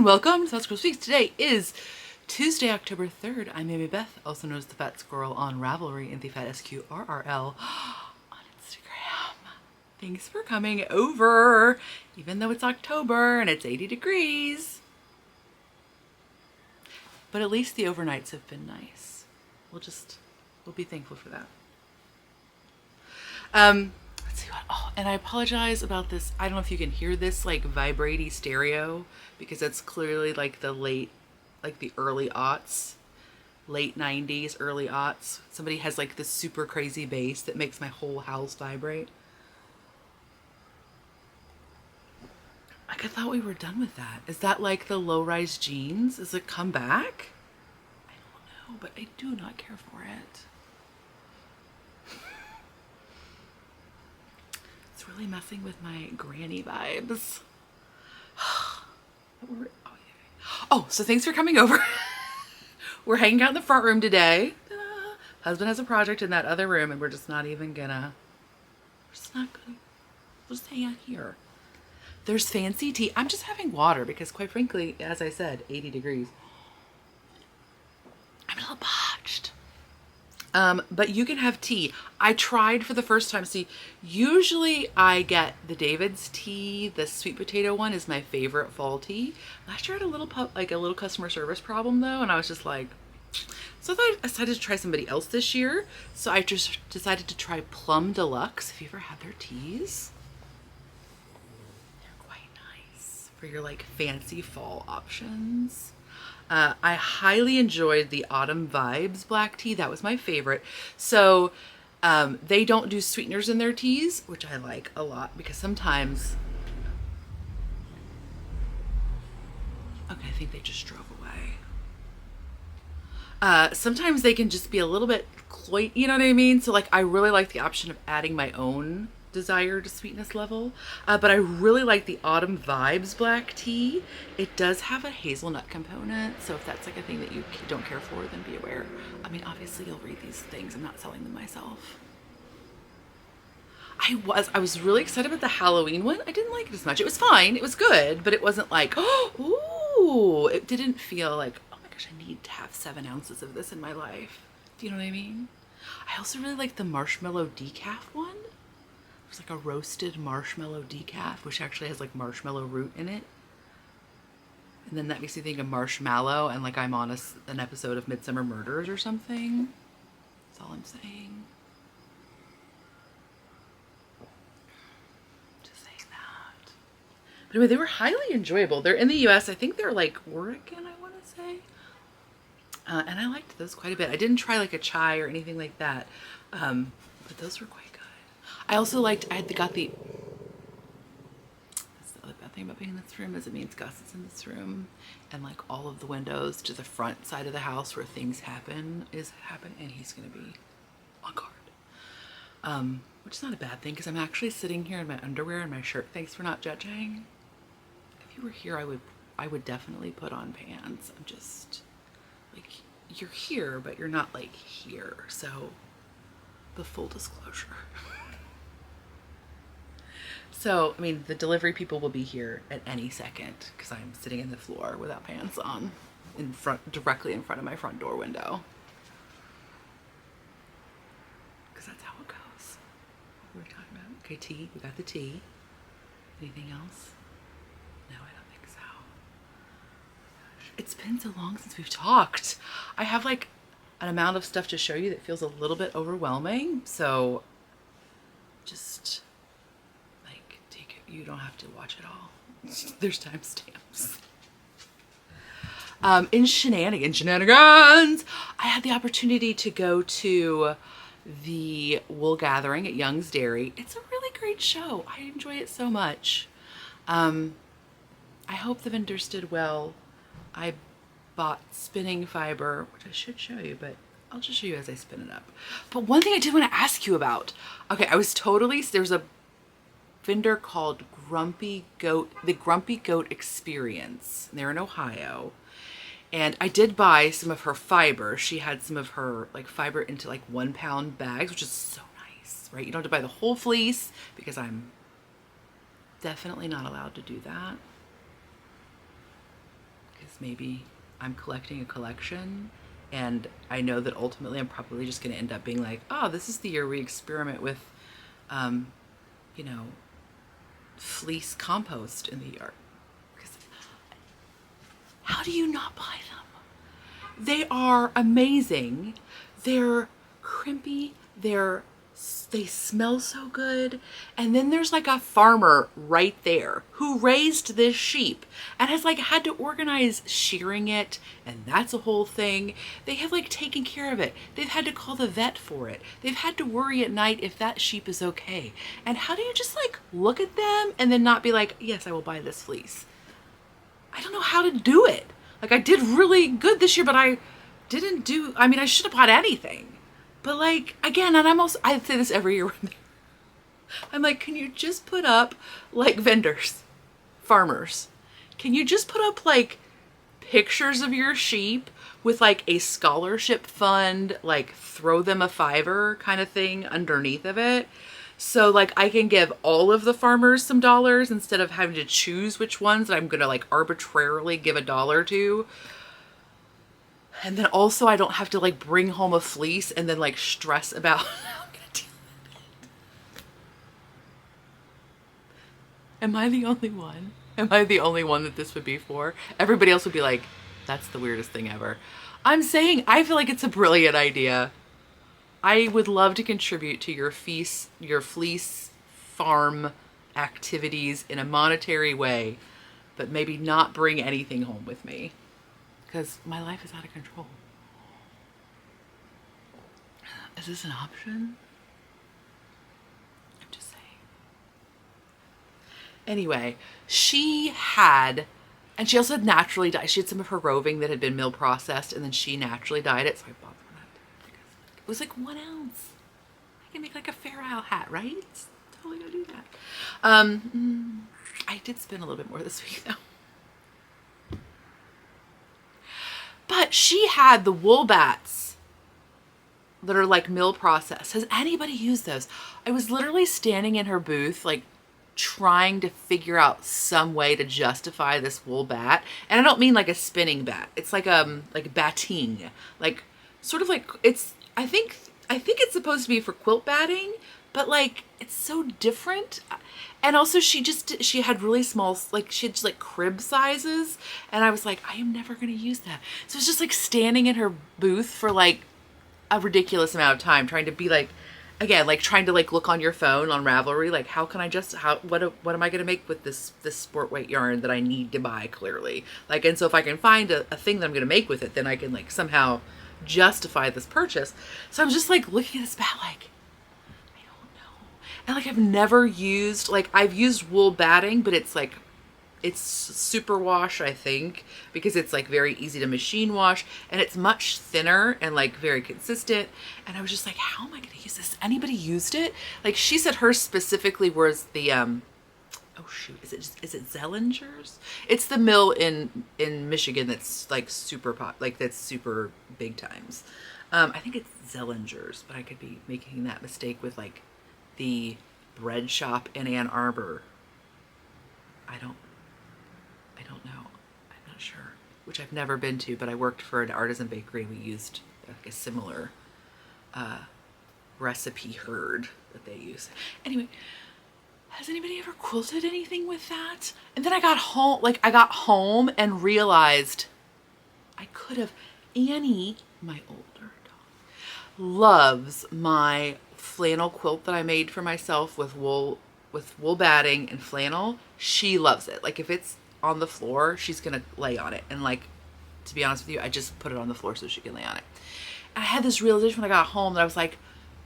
welcome to Fat Squirrel Speaks. Today is Tuesday, October 3rd. I'm Amy Beth, also known as the Fat Squirrel on Ravelry and the Fat SQRRL on Instagram. Thanks for coming over, even though it's October and it's 80 degrees. But at least the overnights have been nice. We'll be thankful for that. Let's see what, and I apologize about this. I don't know if you can hear this like vibraty stereo because it's clearly like the early aughts, late 90s, early aughts. Somebody has like this super crazy bass that makes my whole house vibrate. Like I thought we were done with that. Is that like the low-rise jeans? Is it come back? I don't know, but I do not care for it. It's really messing with my granny vibes. Oh, so thanks for coming over. We're hanging out in the front room today. Husband has a project in that other room and we're just not gonna, we'll just hang out here. There's fancy tea. I'm just having water because quite frankly, as I said, 80 degrees. I'm a little parched. But you can have tea. I tried for the first time. See, usually I get the David's tea. The sweet potato one is my favorite fall tea. Last year I had a little customer service problem though, and I was just like, so I decided to try somebody else this year. So I just decided to try Plum Deluxe. Have you ever had their teas? They're quite nice for your like fancy fall options. I highly enjoyed the Autumn Vibes black tea. That was my favorite. So they don't do sweeteners in their teas, which I like a lot because sometimes... Okay, I think they just drove away. Sometimes they can just be a little bit cloying, you know what I mean? So like I really like the option of adding my own desired sweetness level, but I really like the Autumn Vibes black tea. It does have a hazelnut component, so if that's like a thing that you don't care for, then be aware. I mean, obviously you'll read these things. I'm not selling them myself. I was really excited about the Halloween one. I didn't like it as much. It was fine. It was good, but it wasn't like, oh, ooh. It didn't feel like, oh my gosh, I need to have 7 ounces of this in my life. Do you know what I mean? I also really like the marshmallow decaf one. There's like a roasted marshmallow decaf, which actually has like marshmallow root in it. And then that makes me think of marshmallow and like I'm on an episode of Midsummer Murders or something. That's all I'm saying. Just saying that. But anyway, they were highly enjoyable. They're in the US. I think they're like Oregon, I want to say. And I liked those quite a bit. I didn't try like a chai or anything like that. But those were quite good. I also liked, that's the other bad thing about being in this room is it means Gus is in this room and like all of the windows to the front side of the house where things happen and he's going to be on guard. Which is not a bad thing because I'm actually sitting here in my underwear and my shirt. Thanks for not judging. If you were here, I would definitely put on pants. I'm just like, you're here, but you're not like here. So the full disclosure. So, I mean, the delivery people will be here at any second because I'm sitting in the floor without pants on directly in front of my front door window. Because that's how it goes. What were we talking about? Okay, tea. We got the tea. Anything else? No, I don't think so. Gosh, it's been so long since we've talked. I have like an amount of stuff to show you that feels a little bit overwhelming. So just... you don't have to watch it all. There's timestamps. In Shenanigans, I had the opportunity to go to the wool gathering at Young's Dairy. It's a really great show. I enjoy it so much. I hope the vendors did well. I bought spinning fiber, which I should show you, but I'll just show you as I spin it up. But one thing I did want to ask you about. Okay, there's a vendor called the Grumpy Goat Experience. They're in Ohio. And I did buy some of her fiber. She had some of her like fiber into like 1 pound bags, which is so nice, right? You don't have to buy the whole fleece because I'm definitely not allowed to do that. because maybe I'm collecting a collection, and I know that ultimately I'm probably just going to end up being like, oh, this is the year we experiment with, you know, fleece compost in the yard. Because how do you not buy them? They are amazing. They're crimpy. They smell so good. And then there's like a farmer right there who raised this sheep and has like had to organize shearing it, and that's a whole thing. They have like taken care of it. They've had to call the vet for it. They've had to worry at night if that sheep is okay. And how do you just like look at them and then not be like, yes, I will buy this fleece? I don't know how to do it. Like, I did really good this year, but I should have bought anything. But like, again, and I say this every year. I'm like, can you just put up like vendors, farmers? Can you just put up like pictures of your sheep with like a scholarship fund, like throw them a $5 kind of thing underneath of it? So like I can give all of the farmers some dollars instead of having to choose which ones that I'm going to like arbitrarily give $1 to. And then also I don't have to like bring home a fleece and then like stress about how I'm gonna deal with it. Am I the only one? Am I the only one that this would be for? Everybody else would be like, that's the weirdest thing ever. I'm saying I feel like it's a brilliant idea. I would love to contribute to your fleece farm activities in a monetary way, but maybe not bring anything home with me. Because my life is out of control. Is this an option? I'm just saying. Anyway, she also had naturally dyed. She had some of her roving that had been mill processed, and then she naturally dyed it. So I bought them that. It was like 1 ounce. I can make like a Fair Isle hat, right? Totally gonna do that. I did spend a little bit more this week though. But she had the wool bats that are like mill processed. Has anybody used those? I was literally standing in her booth, like trying to figure out some way to justify this wool bat. And I don't mean like a spinning bat. It's like batting, like sort of like I think it's supposed to be for quilt batting, but like it's so different. And also she had really small, like she had just like crib sizes. And I was like, I am never going to use that. So it's just like standing in her booth for like a ridiculous amount of time trying to be like, again, like trying to like look on your phone on Ravelry, like what am I going to make with this sport weight yarn that I need to buy clearly? Like, and so if I can find a thing that I'm going to make with it, then I can like somehow justify this purchase. So I'm just like looking at this bat like, and like I've never used, like I've used wool batting, but it's super wash, I think, because it's like very easy to machine wash and it's much thinner and like very consistent. And I was just like, how am I going to use this? Anybody used it? Like she said hers specifically was the, oh shoot, is it Zellinger's? It's the mill in Michigan that's like that's super big times. I think it's Zellinger's, but I could be making that mistake with like the bread shop in Ann Arbor. I don't know. I'm not sure. Which I've never been to, but I worked for an artisan bakery. We used like a similar recipe herd that they use. Anyway, has anybody ever quilted anything with that? And then I got home and realized I could have. Annie, my older dog, loves my flannel quilt that I made for myself with wool batting and flannel. She loves it. Like if it's on the floor, she's gonna lay on it. And like, to be honest with you, I just put it on the floor so she can lay on it. And I had this realization when I got home that I was like,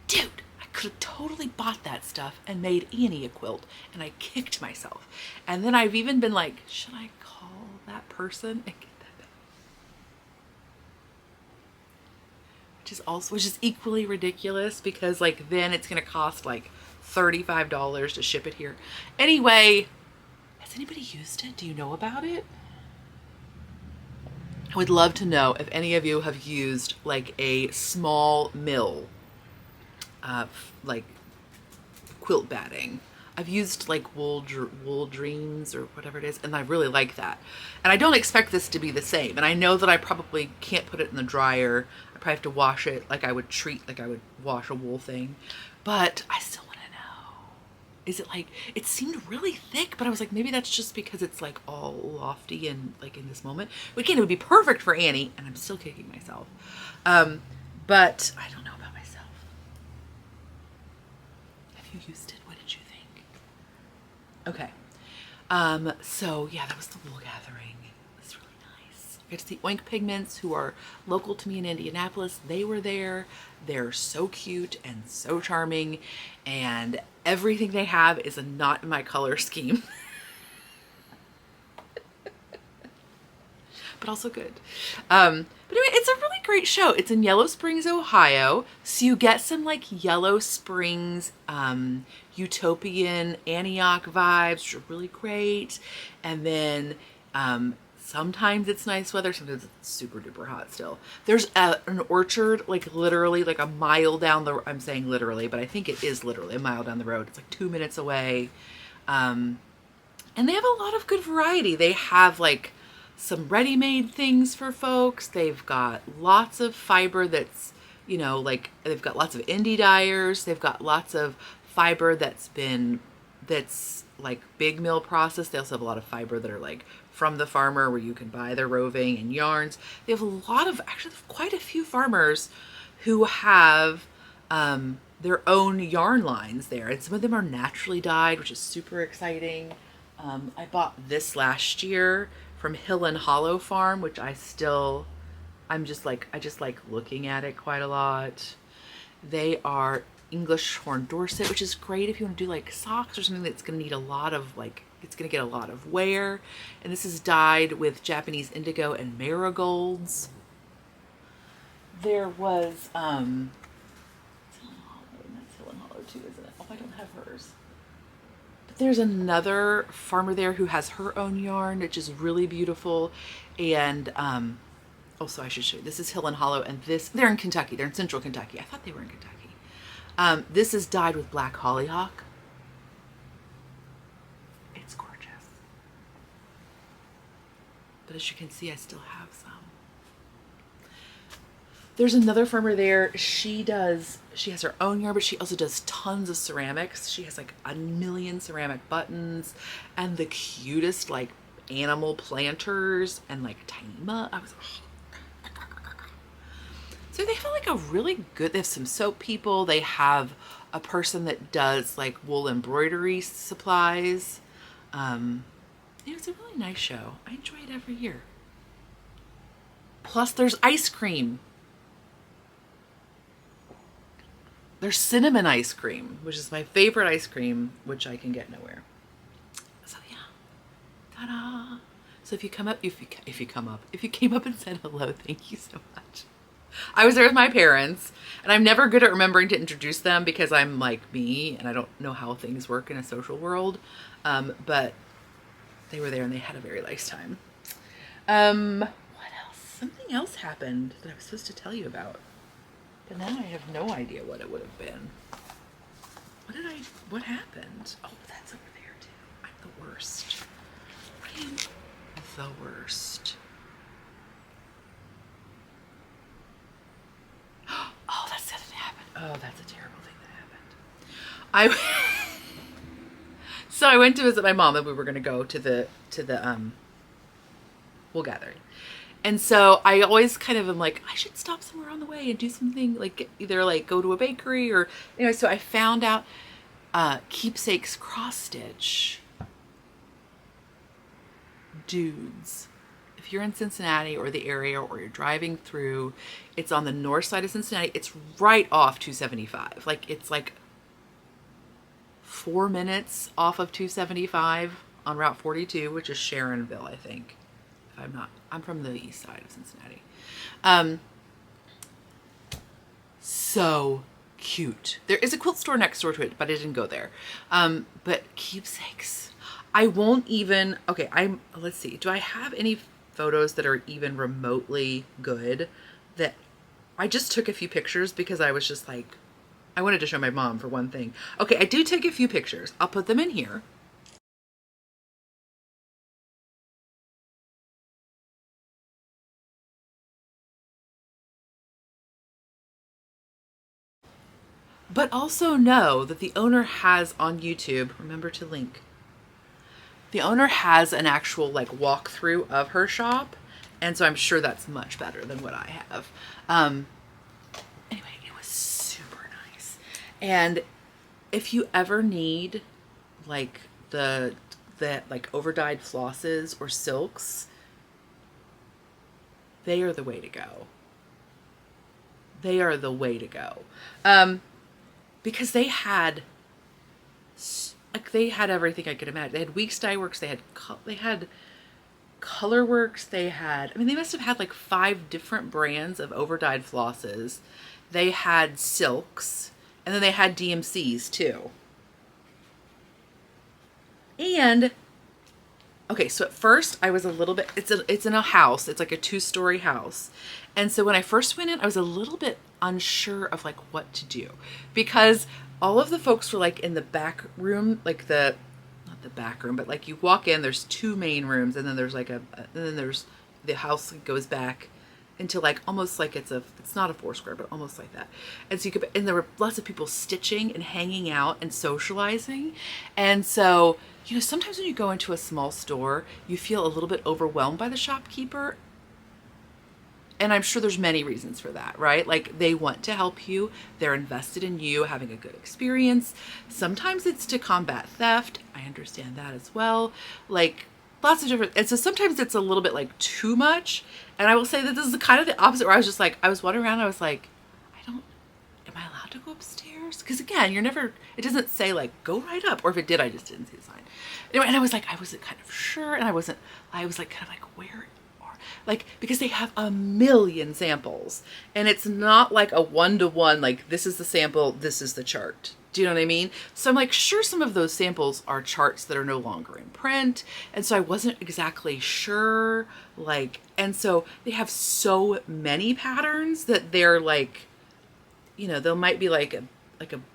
dude, I could have totally bought that stuff and made Annie a quilt. And I kicked myself. And then I've even been like, should I call that person and get that back? Which is equally ridiculous because like then it's gonna cost like $35 to ship it here. Anyway, has anybody used it? Do you know about it? I would love to know if any of you have used like a small mill, like quilt batting. I've used like Wool Dreams or whatever it is, and I really like that. And I don't expect this to be the same. And I know that I probably can't put it in the dryer. I probably have to wash it like I would wash a wool thing. But I still want to know. Is it like, it seemed really thick, but I was like, maybe that's just because it's like all lofty and like in this moment. Again, it would be perfect for Annie, and I'm still kicking myself. But I don't know about myself. Have you used it? What did you think? Okay. So yeah, that was the wool gathering. It was really nice. I got to see Oink Pigments, who are local to me in Indianapolis. They were there. They're so cute and so charming, and everything they have is not in my color scheme. But also good. But anyway, it's a really great show. It's in Yellow Springs, Ohio. So you get some like Yellow Springs, utopian Antioch vibes, which are really great. And then sometimes it's nice weather, sometimes it's super duper hot still. There's an orchard like literally like a mile down the, I'm saying literally, but I think it is literally a mile down the road. It's like 2 minutes away. And they have a lot of good variety. They have like some ready-made things for folks. They've got lots of fiber that's, you know, like they've got lots of indie dyers. They've got lots of fiber that's like big mill processed. They also have a lot of fiber that are like from the farmer, where you can buy their roving and yarns. They have a lot of, actually quite a few farmers who have their own yarn lines there. And some of them are naturally dyed, which is super exciting. I bought this last year from Hill and Hollow Farm, which I just like looking at it quite a lot. They are English Horn Dorset, which is great if you want to do like socks or something that's going to need a lot of like, it's going to get a lot of wear. And this is dyed with Japanese indigo and marigolds. There was, it's Hill and Hollow, and that's Hill and Hollow too, isn't it? Oh, I don't have hers. There's another farmer there who has her own yarn, which is really beautiful. And also I should show you, this is Hill and Hollow, and they're in Kentucky. They're in central Kentucky. I thought they were in Kentucky. This is dyed with black hollyhock. It's gorgeous. But as you can see, I still have some. There's another farmer there. She has her own yarn, but she also does tons of ceramics. She has like a million ceramic buttons and the cutest like animal planters and like tiny mug. So they have like a really good, they have some soap people. They have a person that does like wool embroidery supplies. It's a really nice show. I enjoy it every year. Plus there's ice cream. There's cinnamon ice cream, which is my favorite ice cream, which I can get nowhere. So yeah, ta-da! So if you come up, if you came up and said hello, thank you so much. I was there with my parents, and I'm never good at remembering to introduce them because I'm like me, and I don't know how things work in a social world. But they were there, and they had a very nice time. What else? Something else happened that I was supposed to tell you about. But now I have no idea what it would have been. What happened? Oh, that's over there too. I'm the worst. I am the worst. Oh, that didn't happen. Oh, that's a terrible thing that happened. So I went to visit my mom, and we were going to go to the wool gathering. And so I always kind of am like, I should stop somewhere on the way and do something, like either like go to a bakery or, anyway, so I found out Keepsake's cross stitch. Dudes, if you're in Cincinnati or the area, or you're driving through, it's on the north side of Cincinnati. It's right off 275. Like it's like 4 minutes off of 275 on Route 42, which is Sharonville, I think. I'm from the east side of Cincinnati. So cute. There is a quilt store next door to it, but I didn't go there. But Keepsakes, I won't even, okay, let's see. Do I have any photos that are even remotely good? That I just took a few pictures because I was just like, I wanted to show my mom for one thing. Okay, I do take a few pictures. I'll put them in here. But also know that the owner has on YouTube, remember to link, the owner has an actual like walkthrough of her shop. And so I'm sure that's much better than what I have. Anyway, it was super nice. And if you ever need like the like over-dyed flosses or silks, they are the way to go. They are the way to go. Because they had everything I could imagine. They had Weeks Dye Works, they had Color Works, they must have had like 5 different brands of over-dyed flosses. They had silks, and then they had DMCs too. And okay, so at first I was a little bit, it's in a house, it's like a 2-story house. And so when I first went in, I was a little bit unsure of like what to do, because all of the folks were like in the back room, like not the back room, but like you walk in, there's 2 main rooms, and then there's like and then there's the house goes back into like almost like it's not a 4 square, but almost like that. And so and there were lots of people stitching and hanging out and socializing. And so, you know, sometimes when you go into a small store, you feel a little bit overwhelmed by the shopkeeper. And I'm sure there's many reasons for that, right? Like they want to help you. They're invested in you having a good experience. Sometimes it's to combat theft. I understand that as well. Like lots of different, and so sometimes it's a little bit like too much. And I will say that this is kind of the opposite, where I was just like, I was wandering around, I was like, am I allowed to go upstairs? Because again, it doesn't say like, go right up, or if it did, I just didn't see the sign. Anyway, and I wasn't kind of sure, and I was like kind of like, where are, like, because they have a million samples, and it's not like a 1-to-1, like this is the sample, this is the chart. Do you know what I mean? So I'm like, sure, some of those samples are charts that are no longer in print. And so I wasn't exactly sure, like, and so they have so many patterns that they're like, you know, there might be like a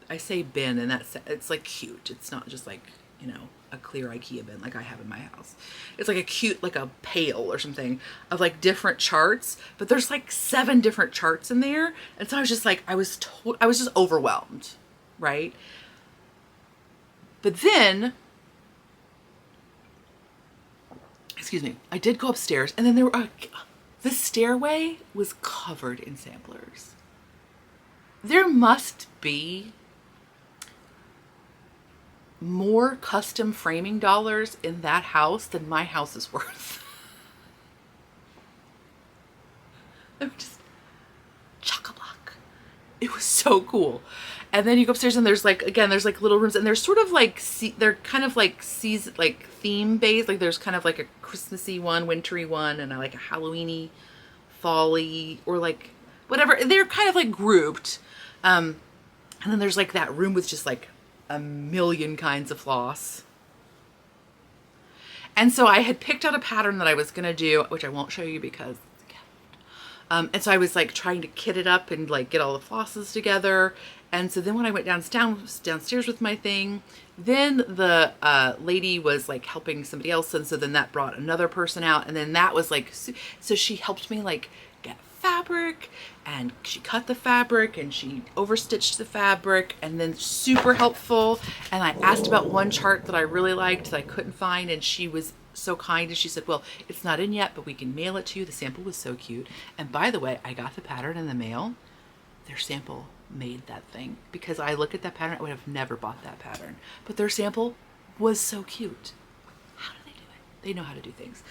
I say bin, and it's like cute. It's not just like, you know, a clear IKEA bin like I have in my house. It's like a cute, like a pail or something of like different charts, but there's like 7 different charts in there. And so I was just like, I was just overwhelmed. Right? But then, excuse me, I did go upstairs, and then the stairway was covered in samplers. There must be more custom framing dollars in that house than my house is worth. I'm just chock-a-block. It was so cool. And then you go upstairs, and there's like, again, there's like little rooms, and there's sort of like, they're kind of like season, like theme based. Like there's kind of like a Christmassy one, wintry one, and like a Halloweeny, fall-y, or like whatever. They're kind of like grouped. And then there's like that room with just like a million kinds of floss. And so I had picked out a pattern that I was going to do, which I won't show you because it's a gift. And so I was like trying to kit it up and like get all the flosses together. And so then when I went downstairs with my thing, then the lady was like helping somebody else. And so then that brought another person out. And then that was like, so she helped me like get fabric, and she cut the fabric, and she overstitched the fabric, and then super helpful. And I asked about one chart that I really liked that I couldn't find, and she was so kind, and she said, well, it's not in yet, but we can mail it to you. The sample was so cute. And by the way, I got the pattern in the mail. Their sample made that thing, because I look at that pattern, I would have never bought that pattern, but their sample was so cute. How do they do it? They know how to do things.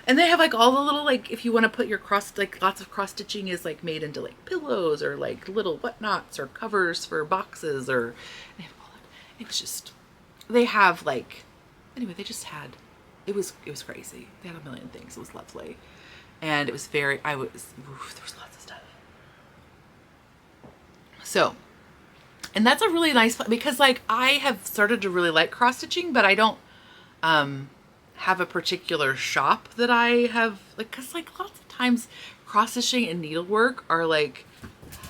And they have like all the little, like, if you want to put your cross, like lots of cross stitching is like made into like pillows or like little whatnots or covers for boxes, or they have all that. It was just, they have like, anyway, they just had, it was crazy. They had a million things. It was lovely. And it was there was lots of stuff. So, and that's a really nice, because like I have started to really like cross stitching, but I don't have a particular shop that I have, like, cause like lots of times cross stitching and needlework are like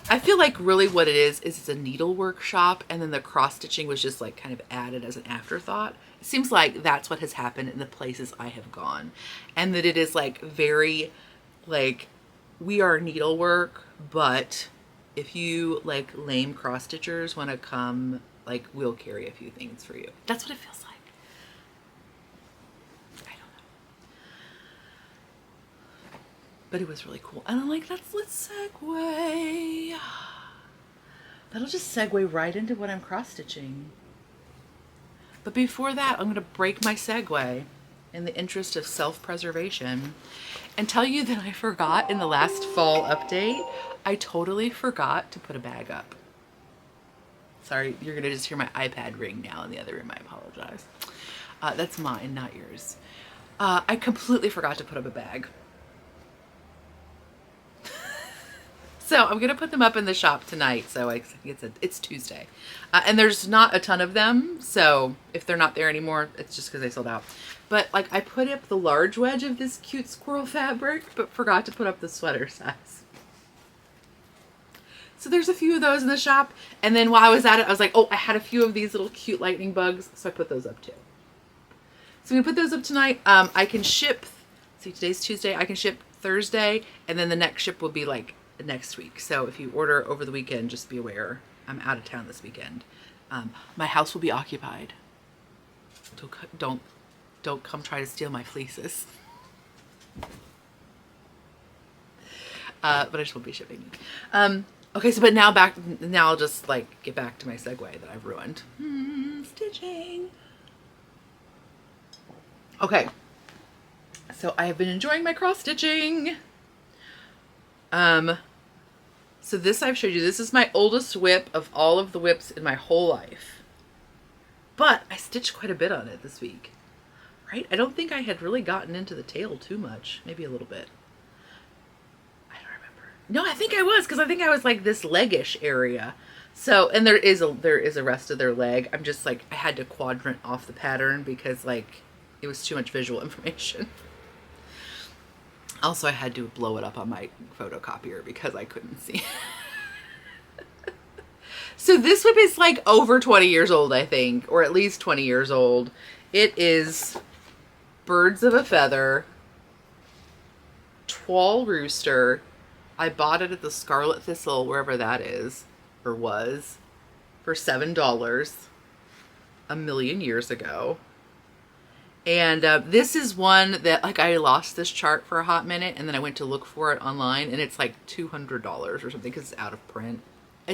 I feel like really what it is it's a needle workshop, and then the cross stitching was just like kind of added as an afterthought. It seems like that's what has happened in the places I have gone, and that it is like very like, we are needlework, but if you like lame cross stitchers want to come, like we'll carry a few things for you. That's what it feels like. I don't know, but it was really cool. And I'm like, let's segue. That'll just segue right into what I'm cross stitching. But before that, I'm going to break my segue in the interest of self-preservation and tell you that I forgot in the last fall update, I totally forgot to put a bag up. Sorry, you're going to just hear my iPad ring now in the other room. I apologize. That's mine, not yours. I completely forgot to put up a bag. So I'm gonna put them up in the shop tonight. So it's Tuesday, and there's not a ton of them. So if they're not there anymore, it's just because they sold out. But like I put up the large wedge of this cute squirrel fabric, but forgot to put up the sweater size. So there's a few of those in the shop. And then while I was at it, I was like, oh, I had a few of these little cute lightning bugs, so I put those up too. So I'm gonna put those up tonight. I can ship. See, today's Tuesday. I can ship Thursday, and then the next ship will be like next week. So if you order over the weekend, just be aware I'm out of town this weekend. My house will be occupied. Don't come try to steal my fleeces. But I just won't be shipping. Okay, so but now I'll just like get back to my segue that I've ruined. Stitching. Okay, so I have been enjoying my cross stitching. So this I've showed you, this is my oldest whip of all of the whips in my whole life. But I stitched quite a bit on it this week, right? I don't think I had really gotten into the tail too much, maybe a little bit. I don't remember. No, I think I was, because I think I was like this leggish area. So, and there is a rest of their leg. I'm just like, I had to quadrant off the pattern because like it was too much visual information. Also, I had to blow it up on my photocopier because I couldn't see. So this whip is like over 20 years old, I think, or at least 20 years old. It is Birds of a Feather, Twoll Rooster. I bought it at the Scarlet Thistle, wherever that is, or was, for $7 a million years ago. And this is one that like I lost this chart for a hot minute, and then I went to look for it online, and it's like $200 or something because it's out of print.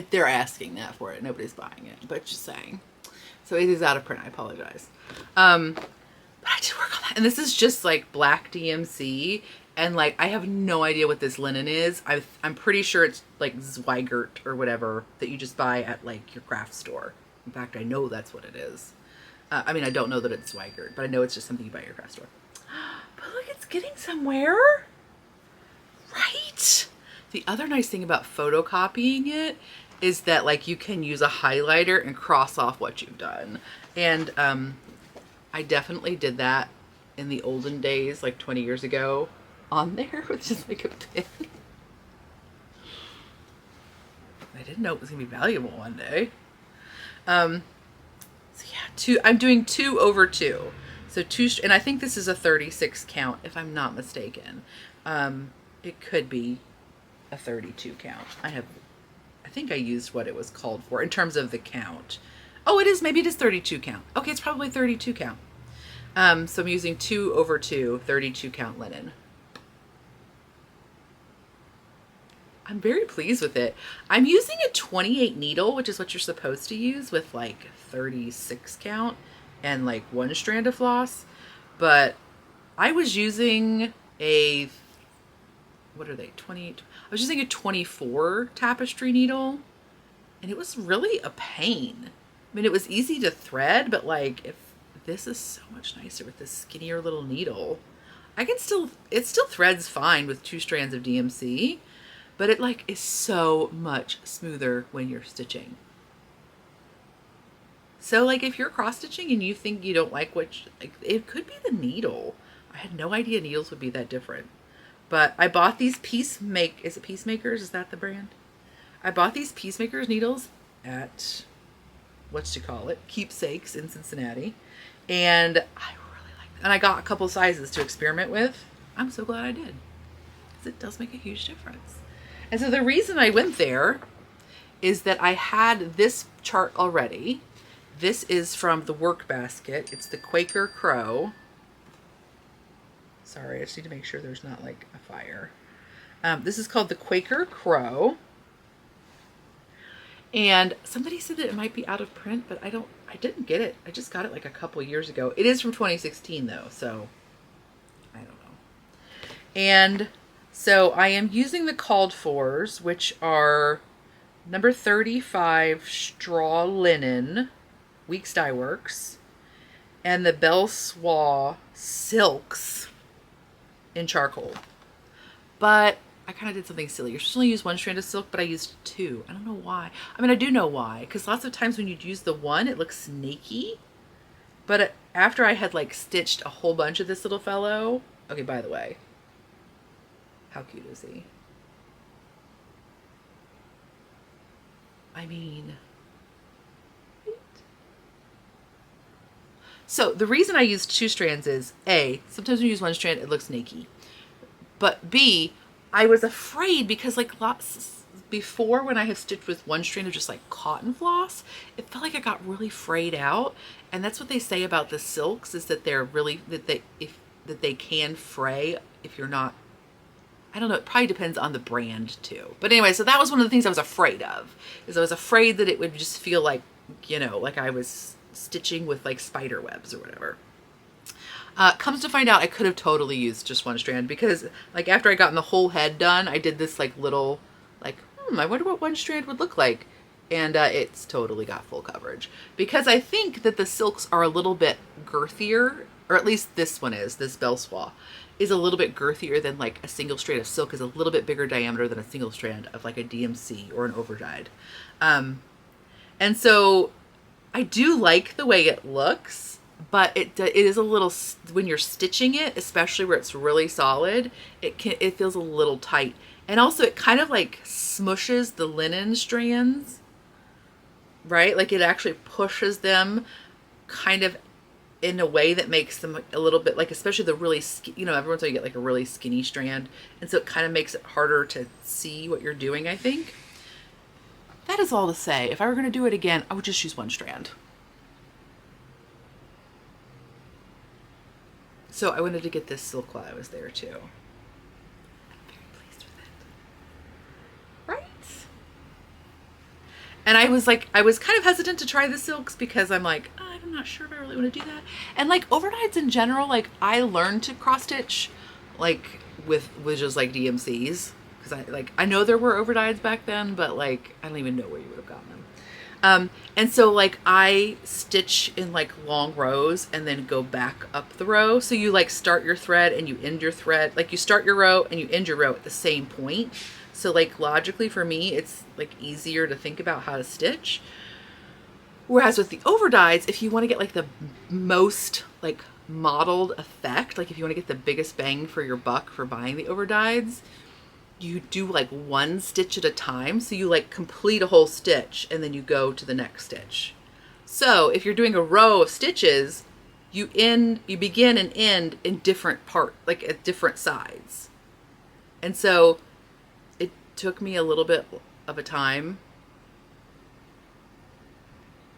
They're asking that for it. Nobody's buying it, but just saying. So it is out of print. I apologize. But I did work on that. And this is just like black DMC. And like, I have no idea what this linen is. I'm pretty sure it's like Zweigert or whatever that you just buy at like your craft store. In fact, I know that's what it is. I mean, I don't know that it's Zweigert, but I know it's just something you buy at your craft store. But look, it's getting somewhere. Right? The other nice thing about photocopying it is that like you can use a highlighter and cross off what you've done. And I definitely did that in the olden days, like 20 years ago, on there with just like a pin. I didn't know it was gonna be valuable one day. So yeah, I'm doing 2 over 2. So 2, and I think this is a 36 count, if I'm not mistaken. It could be a 32 count. I think I used what it was called for in terms of the count. Oh, it is, maybe it is 32 count. Okay, it's probably 32 count. So I'm using 2 over 2, 32 count linen. I'm very pleased with it. I'm using a 28 needle, which is what you're supposed to use with like 36 count and like 1 strand of floss. But I was using a, what are they, 28? I was using a 24 tapestry needle, and it was really a pain. I mean, it was easy to thread, but like if this is so much nicer with this skinnier little needle. It still threads fine with 2 strands of DMC. But it like is so much smoother when you're stitching. So like if you're cross stitching and you think you don't like it could be the needle. I had no idea needles would be that different. But I bought these is it Peacemakers? Is that the brand? I bought these Peacemakers needles at, Keepsakes in Cincinnati. And I really like them. And I got a couple sizes to experiment with. I'm so glad I did, because it does make a huge difference. And so the reason I went there is that I had this chart already. This is from the Work Basket. It's the Quaker Crow. Sorry, I just need to make sure there's not like a fire. This is called the Quaker Crow. And somebody said that it might be out of print, but I didn't get it. I just got it like a couple years ago. It is from 2016 though, so I don't know. And so I am using the called fors, which are number 35 straw linen, Weeks Dye Works, and the Belle Soie silks in charcoal. But I kind of did something silly. You're supposed to only use one strand of silk, but I used two. I don't know why. I mean, I do know why, because lots of times when you use the one, it looks snaky. But after I had like stitched a whole bunch of this little fellow, okay, by the way, how cute is he? I mean, so the reason I use two strands is A, sometimes when you use one strand, it looks snaky. But B, I was afraid because like lots before, when I have stitched with one strand of just like cotton floss, it felt like I got really frayed out. And that's what they say about the silks, is that they're really, that they can fray if you're not, I don't know, it probably depends on the brand too. But anyway, so that was one of the things I was afraid of, is I was afraid that it would just feel like, you know, like I was stitching with like spider webs or whatever. Comes to find out, I could have totally used just one strand, because like after I gotten the whole head done, I did this like little, like, I wonder what one strand would look like. And it's totally got full coverage, because I think that the silks are a little bit girthier, or at least this one is, this Belle Soie is a little bit girthier than like a single strand of silk, is a little bit bigger diameter than a single strand of like a DMC or an overdyed. And so I do like the way it looks, but it is a little, when you're stitching it, especially where it's really solid, it feels a little tight. And also it kind of like smushes the linen strands, right? Like it actually pushes them kind of in a way that makes them a little bit like, especially the really, you know, every once in a while you get like a really skinny strand. And so it kind of makes it harder to see what you're doing, I think. That is all to say, if I were going to do it again, I would just use one strand. So I wanted to get this silk while I was there too. I'm very pleased with it. Right? And I was kind of hesitant to try the silks, because I'm like, I'm not sure if I really want to do that. And like overdyes in general, like I learned to cross stitch like with just like DMCs, because I know there were overdyes back then, but like I don't even know where you would have gotten them. And so like I stitch in like long rows and then go back up the row. So you like start your thread and you end your thread, like you start your row and you end your row at the same point. So like logically for me, it's like easier to think about how to stitch. Whereas with the overdyes, if you want to get like the most like modeled effect, like if you want to get the biggest bang for your buck for buying the overdyes, you do like one stitch at a time. So you like complete a whole stitch and then you go to the next stitch. So if you're doing a row of stitches, you begin and end in different like at different sides. And so it took me a little bit of a time,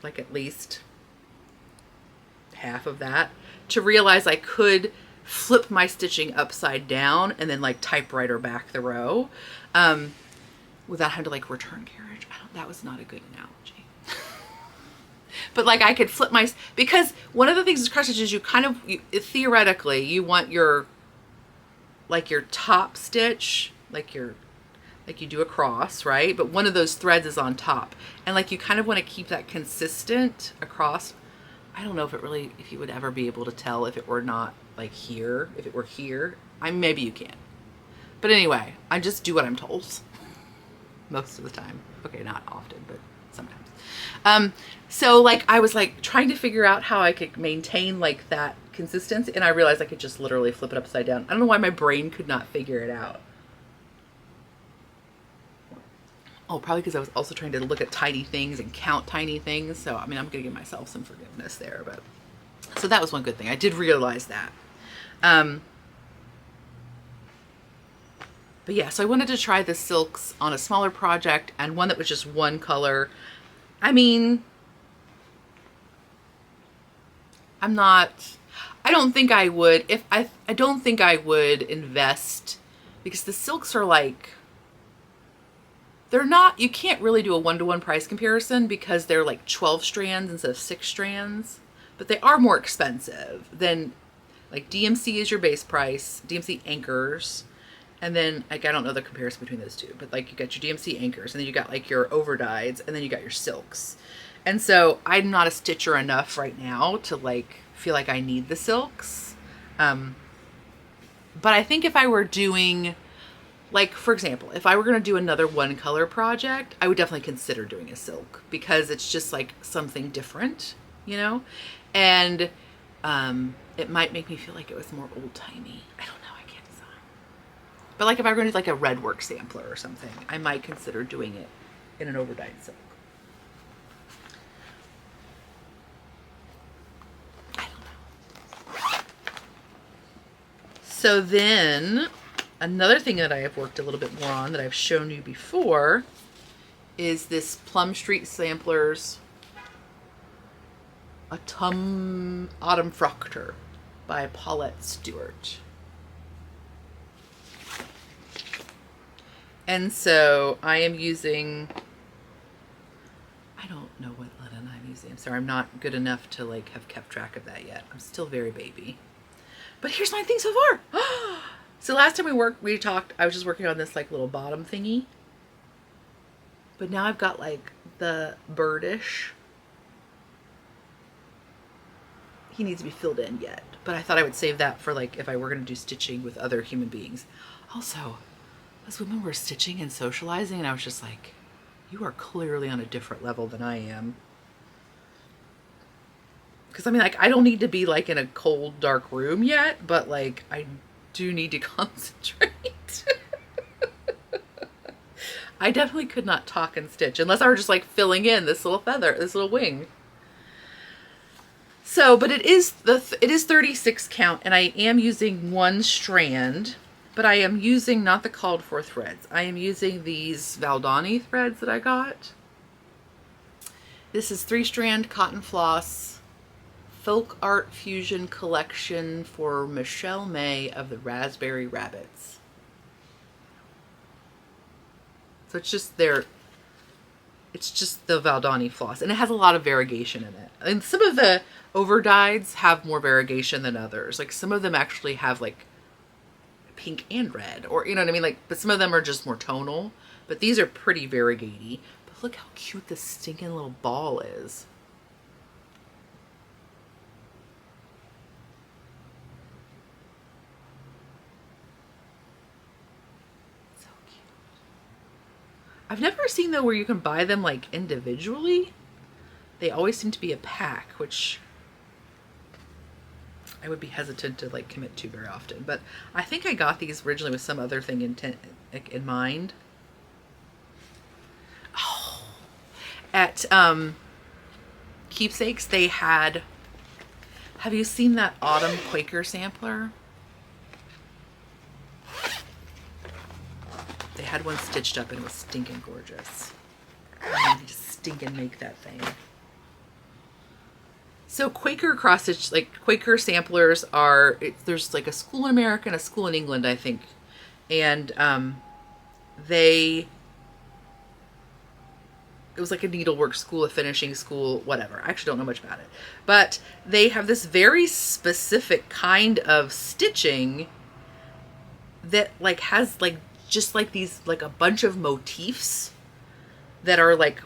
like at least half of that, to realize I could flip my stitching upside down and then like typewriter back the row without having to like return carriage. That was not a good analogy. But like I could flip because one of the things with cross stitch is theoretically you want your top stitch, like you do a cross, right? But one of those threads is on top, and like you kind of want to keep that consistent across. I don't know if you would ever be able to tell if it were not like here, if it were here. Maybe you can. But anyway, I just do what I'm told most of the time. Okay, not often, but sometimes. So like I was like trying to figure out how I could maintain like that consistency, and I realized I could just literally flip it upside down. I don't know why my brain could not figure it out. Oh, probably because I was also trying to look at tiny things and count tiny things. So, I mean, I'm going to give myself some forgiveness there. But so that was one good thing. I did realize that. But yeah, so I wanted to try the silks on a smaller project and one that was just one color. I mean, I don't think I would, I don't think I would invest, because the silks are like, they're not, you can't really do a 1-to-1 price comparison because they're like 12 strands instead of 6 strands, but they are more expensive than, like, DMC is your base price, DMC anchors, and then, like, I don't know the comparison between those two, but like you got your DMC anchors, and then you got like your overdyes, and then you got your silks. And so I'm not a stitcher enough right now to like feel like I need the silks. But I think if I were doing, like, for example, if I were going to do another one color project, I would definitely consider doing a silk, because it's just like something different, you know? And it might make me feel like it was more old timey. I don't know. I can't decide. But like if I were going to do like a red work sampler or something, I might consider doing it in an overdyed silk. I don't know. So then another thing that I have worked a little bit more on that I've shown you before is this Plum Street Samplers Autumn Froctor by Paulette Stewart. And so I am using, I don't know what linen I'm using. I'm sorry, I'm not good enough to like have kept track of that yet. I'm still very baby. But here's my thing so far. So last time we talked, I was just working on this like little bottom thingy. But now I've got like the birdish. He needs to be filled in yet. But I thought I would save that for like if I were going to do stitching with other human beings. Also, as women were stitching and socializing, and I was just like, you are clearly on a different level than I am. Because I mean, like, I don't need to be like in a cold, dark room yet, but like, I do need to concentrate. I definitely could not talk and stitch unless I were just like filling in this little feather, this little wing. So, but it is 36 count, and I am using one strand, but I am using not the called for threads. I am using these Valdani threads that I got. This is 3-strand cotton floss Folk Art Fusion collection for Michelle May of the Raspberry Rabbits. So it's just the Valdani floss, and it has a lot of variegation in it. And some of the overdyes have more variegation than others. Like some of them actually have like pink and red, or you know what I mean? Like, but some of them are just more tonal, but these are pretty variegatey. But look how cute this stinking little ball is. I've never seen though where you can buy them like individually. They always seem to be a pack, which I would be hesitant to like commit to very often. But I think I got these originally with some other thing in mind. Oh, at Keepsakes they had. Have you seen that Autumn Quaker sampler? They had one stitched up and it was stinking gorgeous. I need to stinking make that thing. So Quaker cross stitch, like Quaker samplers are, there's like a school in America and a school in England, I think. And it was like a needlework school, a finishing school, whatever. I actually don't know much about it. But they have this very specific kind of stitching that like has like just like these, like a bunch of motifs that are like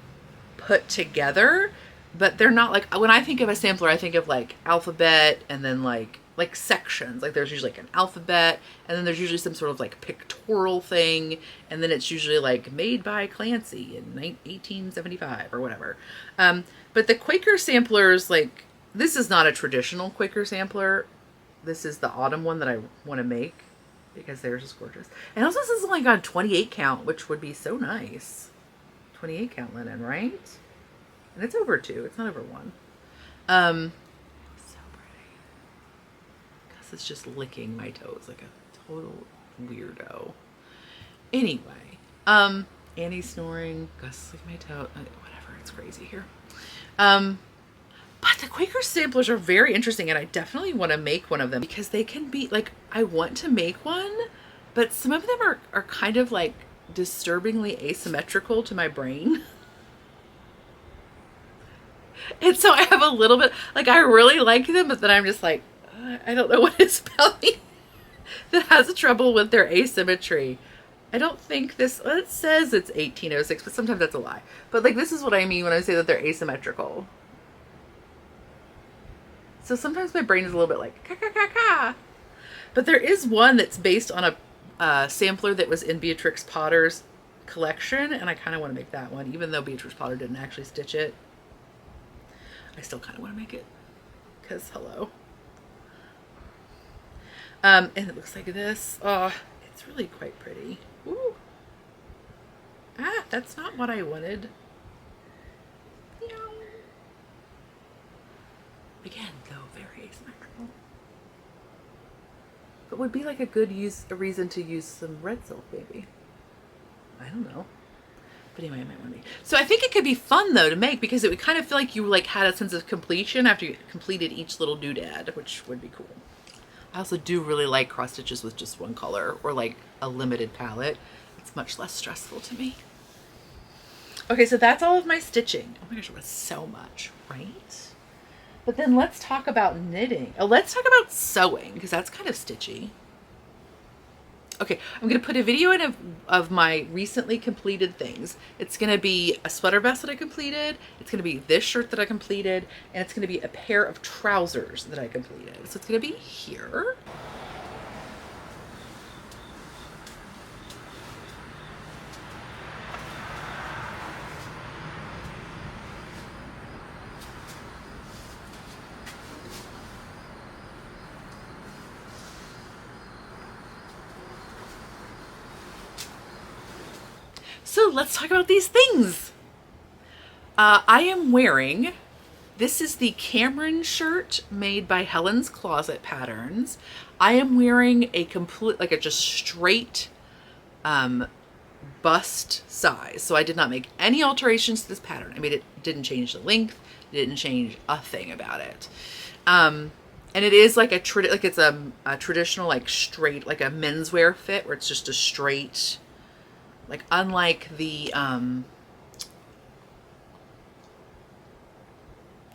put together, but they're not like, when I think of a sampler, I think of like alphabet and then like sections. Like there's usually like an alphabet and then there's usually some sort of like pictorial thing. And then it's usually like made by Clancy in 1875 or whatever. But the Quaker samplers, like this is not a traditional Quaker sampler. This is the autumn one that I want to make, because theirs is gorgeous. And also this has only got a 28 count, which would be so nice. 28 count linen, right? And it's over 2. It's not over 1. So pretty. Gus is just licking my toes like a total weirdo. Anyway, Annie's snoring, Gus licking my toe, whatever, it's crazy here. But the Quaker samplers are very interesting, and I definitely want to make one of them because they can be like, I want to make one, but some of them are kind of like disturbingly asymmetrical to my brain. And so I have a little bit, like, I really like them, but then I'm just like, I don't know what it's about me that has trouble with their asymmetry. I don't think this, well, it says it's 1806, but sometimes that's a lie. But like, this is what I mean when I say that they're asymmetrical. So sometimes my brain is a little bit like, ka, ka, ka, ka. But there is one that's based on a sampler that was in Beatrix Potter's collection, and I kind of want to make that one, even though Beatrix Potter didn't actually stitch it. I still kind of want to make it, because hello. And it looks like this. Oh, it's really quite pretty. Ooh. Ah, that's not what I wanted. Again, though, very asymmetrical. But would be like a reason to use some red silk, maybe. I don't know. But anyway, I might want to. So I think it could be fun though to make, because it would kind of feel like you like had a sense of completion after you completed each little doodad, which would be cool. I also do really like cross stitches with just one color or like a limited palette. It's much less stressful to me. Okay, so that's all of my stitching. Oh my gosh, it was so much, right? But then let's talk about knitting. Oh, let's talk about sewing, because that's kind of stitchy. Okay, I'm going to put a video in of my recently completed things. It's going to be a sweater vest that I completed. It's going to be this shirt that I completed. And it's going to be a pair of trousers that I completed. So it's going to be here. So let's talk about these things. I am wearing, this is the Cameron shirt made by Helen's Closet Patterns. I am wearing a complete, like a just straight bust size. So I did not make any alterations to this pattern. I mean, it didn't change the length. It didn't change a thing about it. And it is like it's a traditional, like straight, like a menswear fit where it's just a straight, like unlike the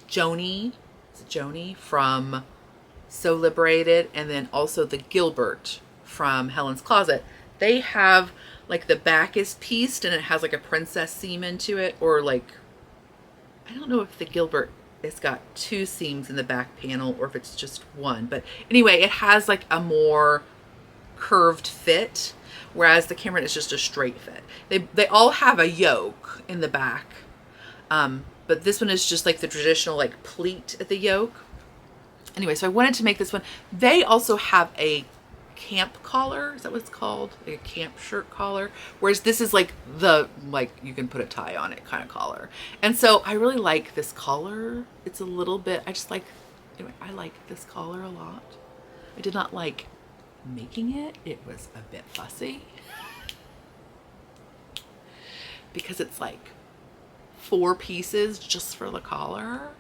Joni from So Liberated, and then also the Gilbert from Helen's Closet. They have like the back is pieced and it has like a princess seam into it, or like, I don't know if the Gilbert has got 2 seams in the back panel or if it's just one, but anyway, it has like a more curved fit, whereas the Cameron is just a straight fit. They all have a yoke in the back, but this one is just like the traditional like pleat at the yoke. Anyway, so I wanted to make this one. They also have a camp collar. Is that what it's called? Like a camp shirt collar. Whereas this is like the, like you can put a tie on it kind of collar. And so I really like this collar. It's a little bit, I just like, anyway, I like this collar a lot. I did not like making it. It was a bit fussy because it's like 4 pieces just for the collar.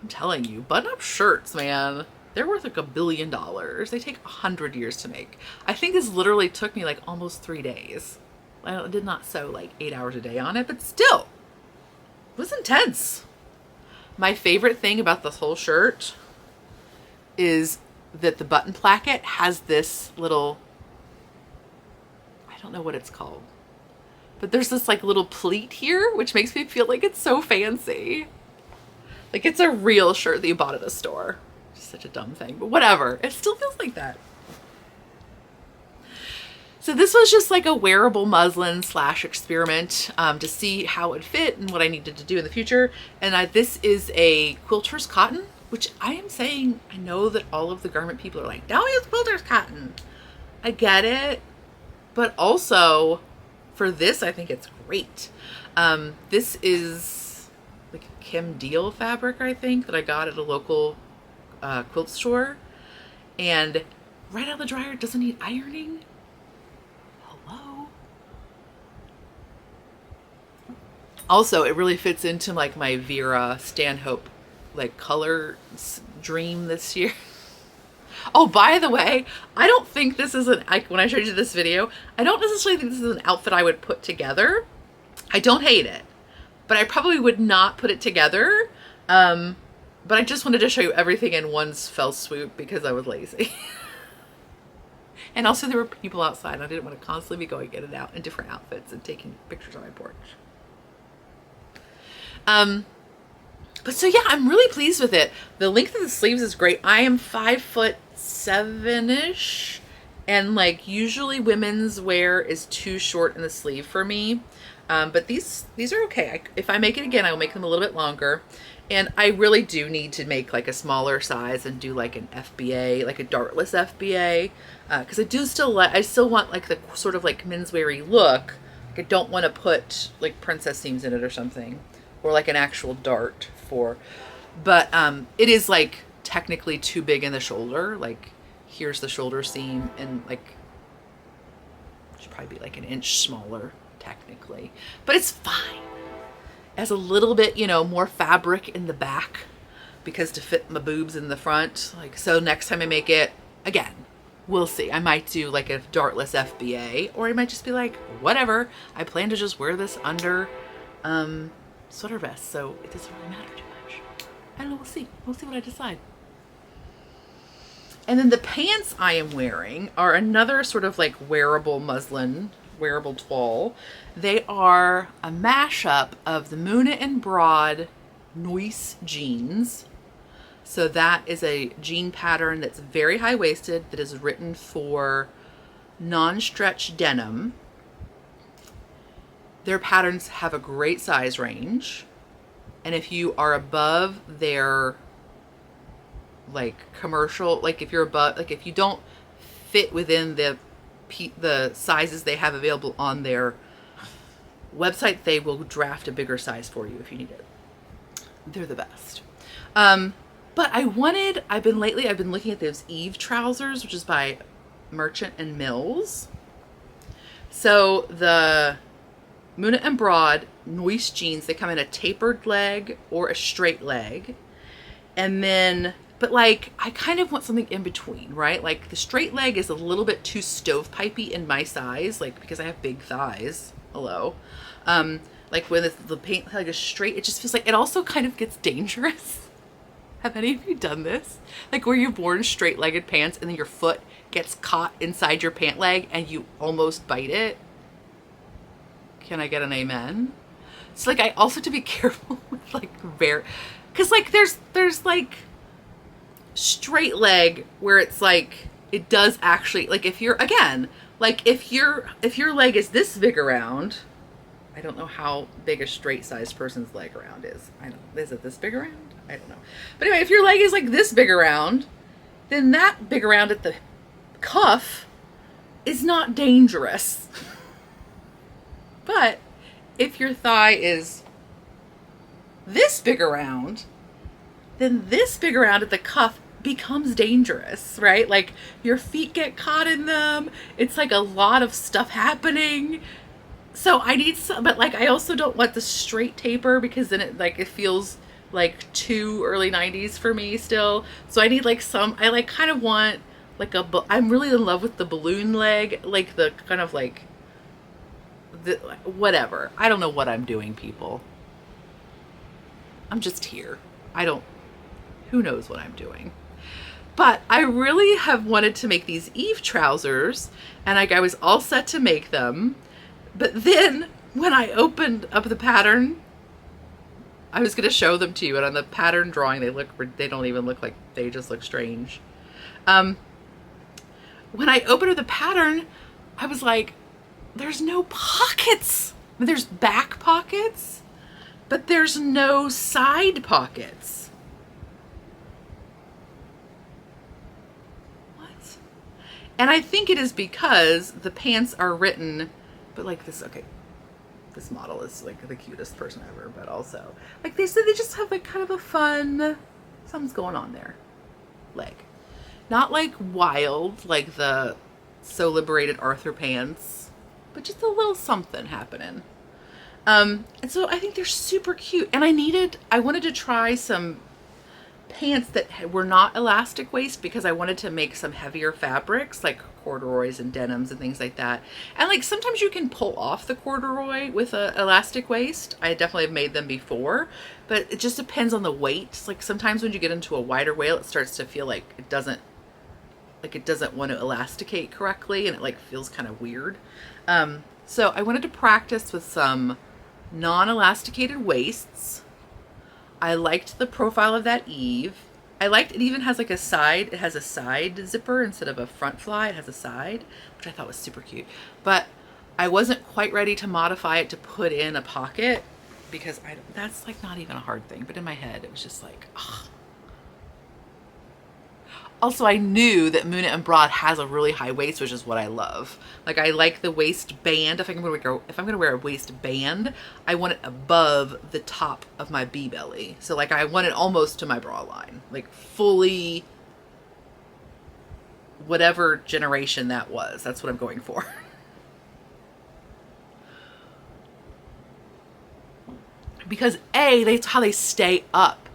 I'm telling you, button-up shirts, man, they're worth like $1 billion. They take 100 years to make. I think this literally took me like almost 3 days. I did not sew like 8 hours a day on it, but still, it was intense. My favorite thing about this whole shirt is that the button placket has this little, I don't know what it's called, but there's this like little pleat here, which makes me feel like it's so fancy. Like it's a real shirt that you bought at a store. Just such a dumb thing, but whatever. It still feels like that. So this was just like a wearable muslin / experiment to see how it fit and what I needed to do in the future. And this is a quilter's cotton, which I am saying, I know that all of the garment people are like, don't use quilter's cotton. I get it. But also, for this, I think it's great. This is like a Kim Deal fabric, I think, that I got at a local quilt store. And right out of the dryer, it doesn't need ironing. Hello? Also, it really fits into like my Vera Stanhope like color dream this year. Oh, by the way, I don't think this is when I showed you this video, I don't necessarily think this is an outfit I would put together. I don't hate it, but I probably would not put it together. But I just wanted to show you everything in one fell swoop because I was lazy. And also there were people outside. I didn't want to constantly be going in and out in different outfits and taking pictures on my porch. But so yeah, I'm really pleased with it. The length of the sleeves is great. I am 5'7"-ish, and like usually women's wear is too short in the sleeve for me. But these are okay. If I make it again, I will make them a little bit longer. And I really do need to make like a smaller size and do like an FBA, like a dartless FBA, because I still want like the sort of like mensweary look. Like I don't want to put like princess seams in it or something, or like an actual dart for. But it is like technically too big in the shoulder. Like here's the shoulder seam, and like it should probably be like an inch smaller technically, but it's fine. As a little bit, you know, more fabric in the back because to fit my boobs in the front. Like, so next time I make it, again, we'll see. I might do like a dartless FBA, or I might just be like, whatever. I plan to just wear this under sweater vest, so it doesn't really matter too much. I don't know, we'll see. We'll see what I decide. And then the pants I am wearing are another sort of like wearable muslin, wearable toile. They are a mashup of the Muna and Broad Noise jeans. So that is a jean pattern that's very high-waisted, that is written for non-stretch denim. Their patterns have a great size range. And if you are above their like commercial, like if you're above, like if you don't fit within the sizes they have available on their website, they will draft a bigger size for you if you need it. They're the best. But I've been looking at those Eve trousers, which is by Merchant and Mills. So the Muna and Broad Noise jeans, they come in a tapered leg or a straight leg. And then, but like, I kind of want something in between, right? Like the straight leg is a little bit too stovepipey in my size, like because I have big thighs. Hello. Like when the paint leg is straight, it just feels like it also kind of gets dangerous. Have any of you done this? Like where you've worn straight-legged pants and then your foot gets caught inside your pant leg and you almost bite it? Can I get an amen? So like I also have to be careful with like because like there's like straight leg where it's like it does actually, like if you're, again, like if your leg is this big around, I don't know how big a straight sized person's leg around is. Is it this big around? I don't know. But anyway, if your leg is like this big around, then that big around at the cuff is not dangerous. But if your thigh is this big around, then this big around at the cuff becomes dangerous, right? Like your feet get caught in them. It's like a lot of stuff happening. So I need some, but like I also don't want the straight taper because then it feels like too early 90s for me still. So I need like I like kind of want like I'm really in love with the balloon leg, like the kind of like whatever. I don't know what I'm doing, people. I'm just here. Who knows what I'm doing. But I really have wanted to make these Eve trousers, and I was all set to make them. But then when I opened up the pattern, I was going to show them to you, and on the pattern drawing, they don't even look like, they just look strange. When I opened up the pattern, I was like, there's no pockets. There's back pockets, but there's no side pockets. What? And I think it is because the pants are written But like this, okay, this model is like the cutest person ever, but also like they said they just have like kind of a fun, something's going on there, leg. Not like wild, like the So Liberated Arthur pants, but just a little something happening. And so I think they're super cute. And I wanted to try some pants that were not elastic waist because I wanted to make some heavier fabrics like corduroys and denims and things like that. And like sometimes you can pull off the corduroy with a elastic waist. I definitely have made them before, but it just depends on the weight. Like sometimes when you get into a wider weight, it starts to feel like it doesn't want to elasticate correctly, and it like feels kind of weird. So I wanted to practice with some non-elasticated waists. I liked the profile of that Eve. I liked it even has like a side, it has a side zipper instead of a front fly, it has a side, which I thought was super cute. But I wasn't quite ready to modify it to put in a pocket because that's like not even a hard thing, but in my head it was just like, ugh. Also, I knew that Moon and Broad has a really high waist, which is what I love. Like I like the waistband. If I'm gonna wear a waistband, I want it above the top of my B belly. So like I want it almost to my bra line, like fully whatever generation that was. That's what I'm going for. Because that's how they stay up.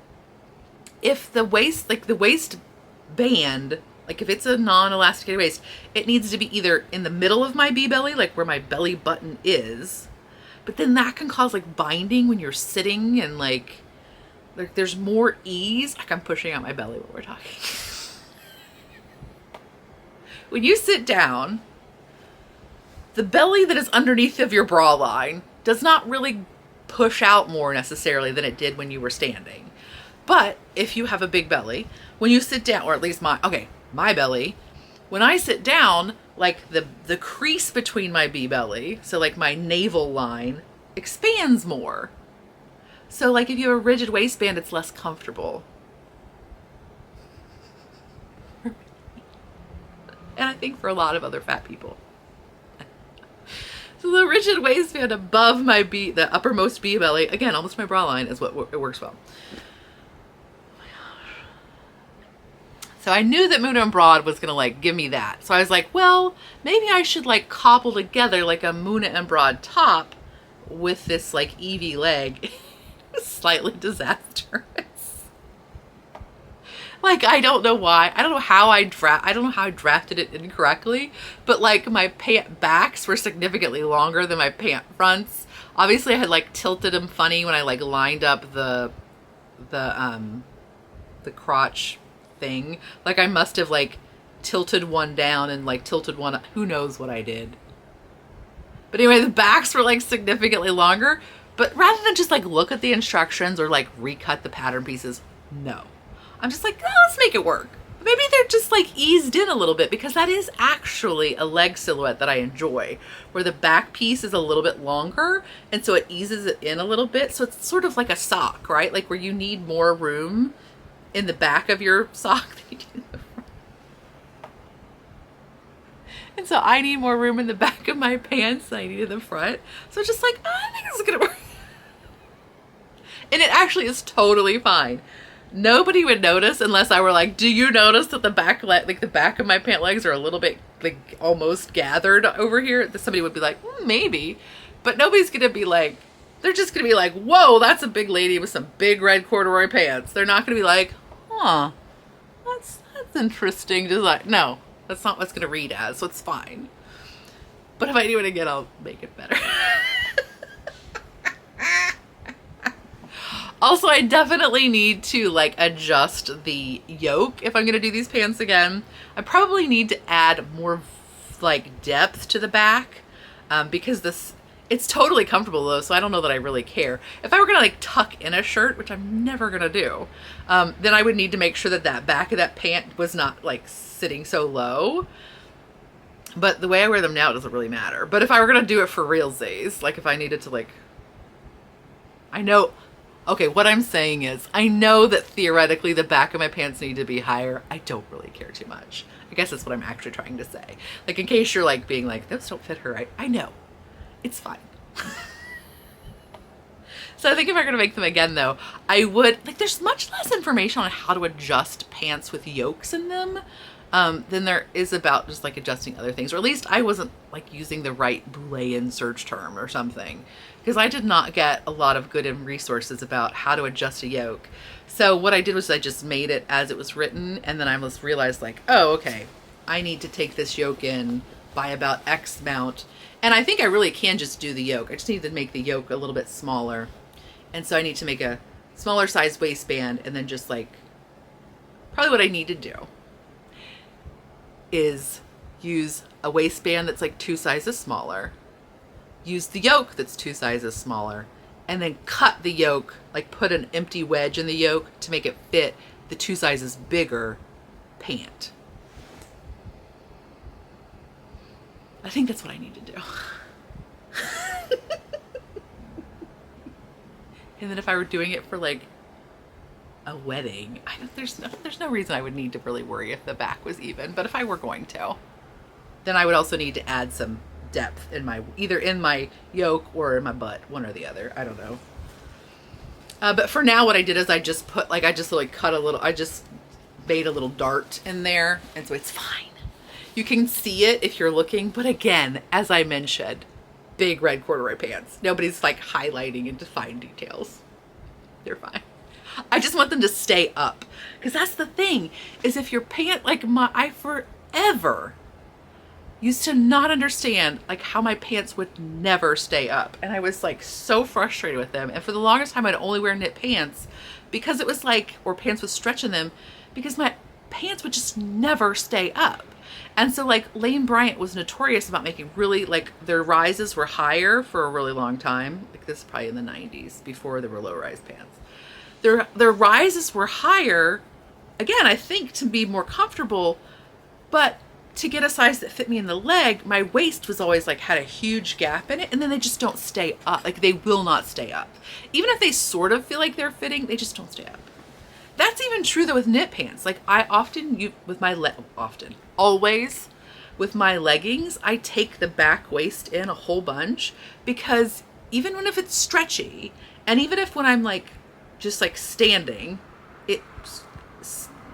If the waist, like the waistband, like if it's a non-elasticated waist, it needs to be either in the middle of my B-belly, like where my belly button is, but then that can cause like binding when you're sitting, and like there's more ease. Like I'm pushing out my belly while we're talking. When you sit down, the belly that is underneath of your bra line does not really push out more necessarily than it did when you were standing. But if you have a big belly, when you sit down, or at least my belly, when I sit down, like the crease between my B-belly, so like my navel line, expands more. So like if you have a rigid waistband, it's less comfortable. And I think for a lot of other fat people. So the rigid waistband above the uppermost B-belly, again, almost my bra line, is what it works well. So I knew that Moon and Broad was gonna like give me that. So I was like, well, maybe I should like cobble together like a Muna and Broad top with this like Evie leg. It was slightly disastrous. Like, I don't know why. I don't know how I drafted it incorrectly, but like my pant backs were significantly longer than my pant fronts. Obviously I had like tilted them funny when I like lined up the crotch thing. Like I must have like tilted one down and like tilted one up. Who knows what I did. But anyway, the backs were like significantly longer, but rather than just like look at the instructions or like recut the pattern pieces, no. I'm just like, oh, let's make it work. Maybe they're just like eased in a little bit, because that is actually a leg silhouette that I enjoy, where the back piece is a little bit longer and so it eases it in a little bit. So it's sort of like a sock, right? Like where you need more room in the back of your sock than you do in the front. And so I need more room in the back of my pants than I need in the front. So it's just like, oh, I think this is gonna work. And it actually is totally fine. Nobody would notice unless I were like, do you notice that the back the back of my pant legs are a little bit like almost gathered over here? Somebody would be like, maybe. But nobody's gonna be like, they're just gonna be like, whoa, that's a big lady with some big red corduroy pants. They're not gonna be like, huh, that's interesting design. No, that's not what's gonna read as, so it's fine. But if I do it again, I'll make it better. Also, I definitely need to like adjust the yoke if I'm gonna do these pants again. I probably need to add more like depth to the back, because it's totally comfortable though, so I don't know that I really care. If I were gonna like tuck in a shirt, which I'm never gonna do, then I would need to make sure that that back of that pant was not like sitting so low. But the way I wear them now, it doesn't really matter. But if I were gonna do it for realsies, like if I needed to like, I know. Okay, what I'm saying is, I know that theoretically the back of my pants need to be higher. I don't really care too much. I guess that's what I'm actually trying to say. Like, in case you're like being like, those don't fit her right. I know. It's fine. So I think if I'm going to make them again though, I would, like, there's much less information on how to adjust pants with yokes in them than there is about just like adjusting other things. Or at least I wasn't like using the right Boolean search term or something, because I did not get a lot of good resources about how to adjust a yoke. So what I did was I just made it as it was written, and then I just realized like, oh, okay, I need to take this yoke in by about X amount. And I think I really can just do the yoke. I just need to make the yoke a little bit smaller. And so I need to make a smaller size waistband, and then just like, probably what I need to do is use a waistband that's like 2 sizes smaller, use the yoke that's 2 sizes smaller, and then cut the yoke, like put an empty wedge in the yoke to make it fit the 2 sizes bigger pant. I think that's what I need to do. And then if I were doing it for like a wedding, there's no reason I would need to really worry if the back was even. But if I were going to, then I would also need to add some depth in my, either in my yoke or in my butt, one or the other. I don't know. But for now, what I did is I just put, like, I just like cut a little, I just made a little dart in there. And so it's fine. You can see it if you're looking. But again, as I mentioned, big red corduroy pants. Nobody's like highlighting into fine details. They're fine. I just want them to stay up, because that's the thing, is if your pant, like I forever used to not understand like how my pants would never stay up, and I was like so frustrated with them. And for the longest time I'd only wear knit pants because it was like, or pants with stretch in them, because my pants would just never stay up. And so like Lane Bryant was notorious about making really, like, their rises were higher for a really long time. Like this is probably in the 90s, before there were low rise pants. Their rises were higher, again, I think to be more comfortable, but to get a size that fit me in the leg, my waist was always like, had a huge gap in it, and then they just don't stay up. Like they will not stay up. Even if they sort of feel like they're fitting, they just don't stay up. That's even true though with knit pants. Like I always with my leggings, I take the back waist in a whole bunch, because even if it's stretchy, and even if when I'm like just like standing, it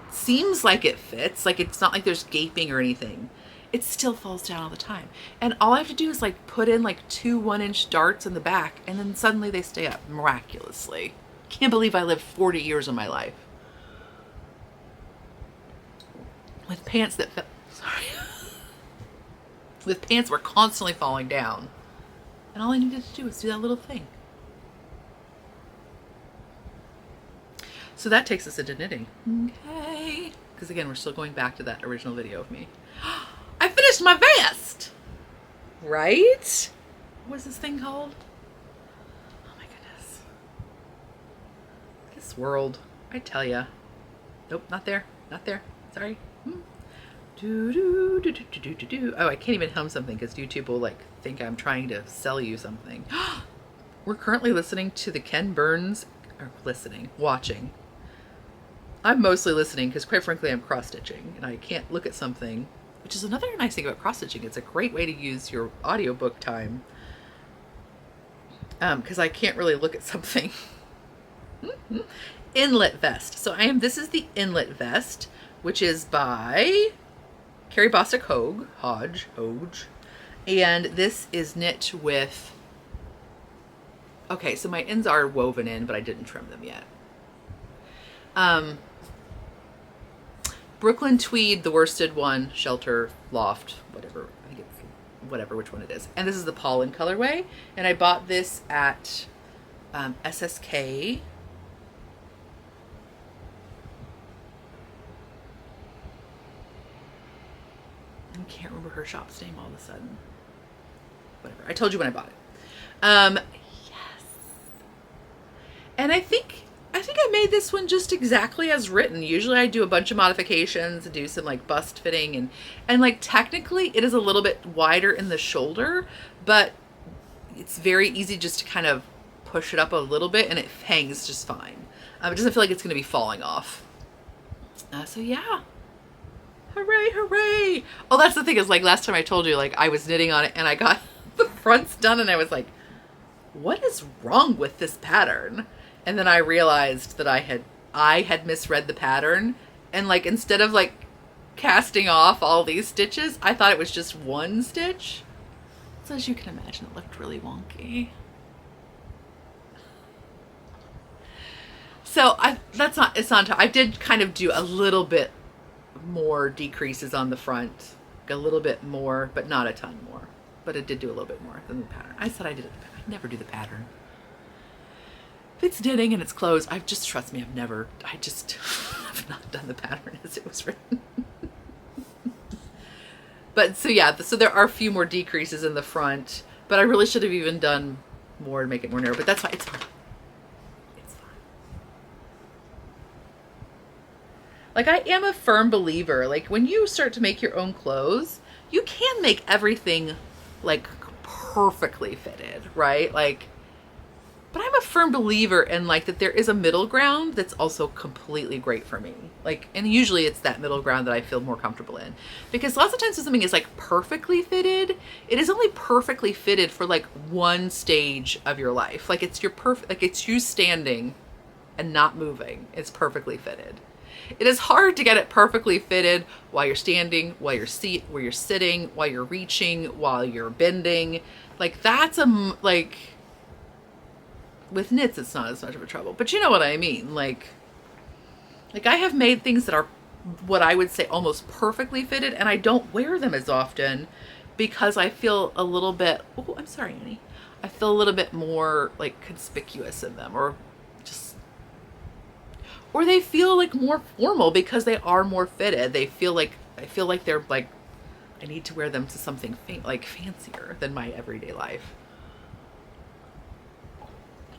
seems like it fits, like it's not like there's gaping or anything, it still falls down all the time. And all I have to do is like put in like 2 1-inch darts in the back, and then suddenly they stay up miraculously. Can't believe I lived 40 years of my life with pants that fell, with pants were constantly falling down, and all I needed to do was do that little thing. So that takes us into knitting. Okay. Because again, we're still going back to that original video of me. I finished my vest! Right? What's this thing called? Oh my goodness. This world, I tell ya. Nope, not there. Not there. Sorry. Oh, I can't even hum something because YouTube will like think I'm trying to sell you something. We're currently listening to the Ken Burns, or watching. I'm mostly listening because quite frankly I'm cross-stitching and I can't look at something, which is another nice thing about cross-stitching. It's a great way to use your audiobook time, because I can't really look at something. Inlet vest. So this is the inlet vest, which is by Carrie Bostic Hodge, and this is knit with, okay, so my ends are woven in, but I didn't trim them yet. Brooklyn tweed, the worsted one, shelter, loft, whatever, I think it's whatever, which one it is. And this is the pollen colorway, and I bought this at SSK. I can't remember her shop's name all of a sudden. Whatever. I told you when I bought it. Yes. And I think I made this one just exactly as written. Usually I do a bunch of modifications and do some like bust fitting, and like technically it is a little bit wider in the shoulder, but it's very easy just to kind of push it up a little bit and it hangs just fine. It doesn't feel like it's going to be falling off. So yeah. Hooray, hooray. Oh, that's the thing, is like last time I told you, like I was knitting on it and I got the front's done and I was like, what is wrong with this pattern? And then I realized that I had misread the pattern, and like instead of like casting off all these stitches, I thought it was just one stitch. So as you can imagine, it looked really wonky. So it's not, I did kind of do a little bit more decreases on the front, a little bit more, but not a ton more. But it did do a little bit more than the pattern. I said I did it. I never do the pattern. If it's knitting and it's clothes, trust me, I just have not done the pattern as it was written. But so yeah, so there are a few more decreases in the front, but I really should have even done more to make it more narrow, but that's fine. It's fine. It's fine. Like, I am a firm believer, like when you start to make your own clothes, you can make everything like perfectly fitted, right? Like, but I'm a firm believer in like that there is a middle ground that's also completely great for me. Like, and usually it's that middle ground that I feel more comfortable in, because lots of times when something is like perfectly fitted, it is only perfectly fitted for like one stage of your life. Like, it's your perfect, like it's you standing and not moving. It's perfectly fitted. It is hard to get it perfectly fitted while you're standing, while you're sitting, while you're reaching, while you're bending. Like, that's like, with knits, it's not as much of a trouble, but you know what I mean? Like I have made things that are what I would say almost perfectly fitted, and I don't wear them as often because I feel a little bit, oh, I'm sorry, Annie. I feel a little bit more like conspicuous in them, or they feel like more formal because they are more fitted. I feel like they're like, I need to wear them to something like fancier than my everyday life.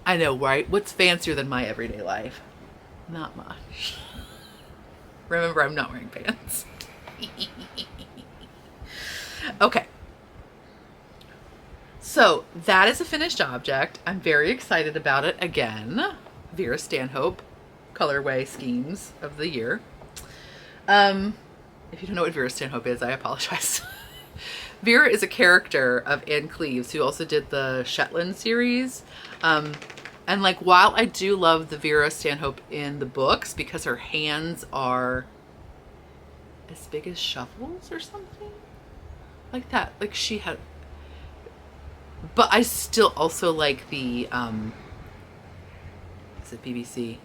I know, right? What's fancier than my everyday life? Not much. Remember, I'm not wearing pants. Okay. So that is a finished object. I'm very excited about it. Again, Vera Stanhope colorway schemes of the year. If you don't know what Vera Stanhope is, I apologize. Vera is a character of Anne Cleves, who also did the Shetland series. And like, while I do love the Vera Stanhope in the books because her hands are as big as shovels or something like that, like she had, but I still also like the is it BBC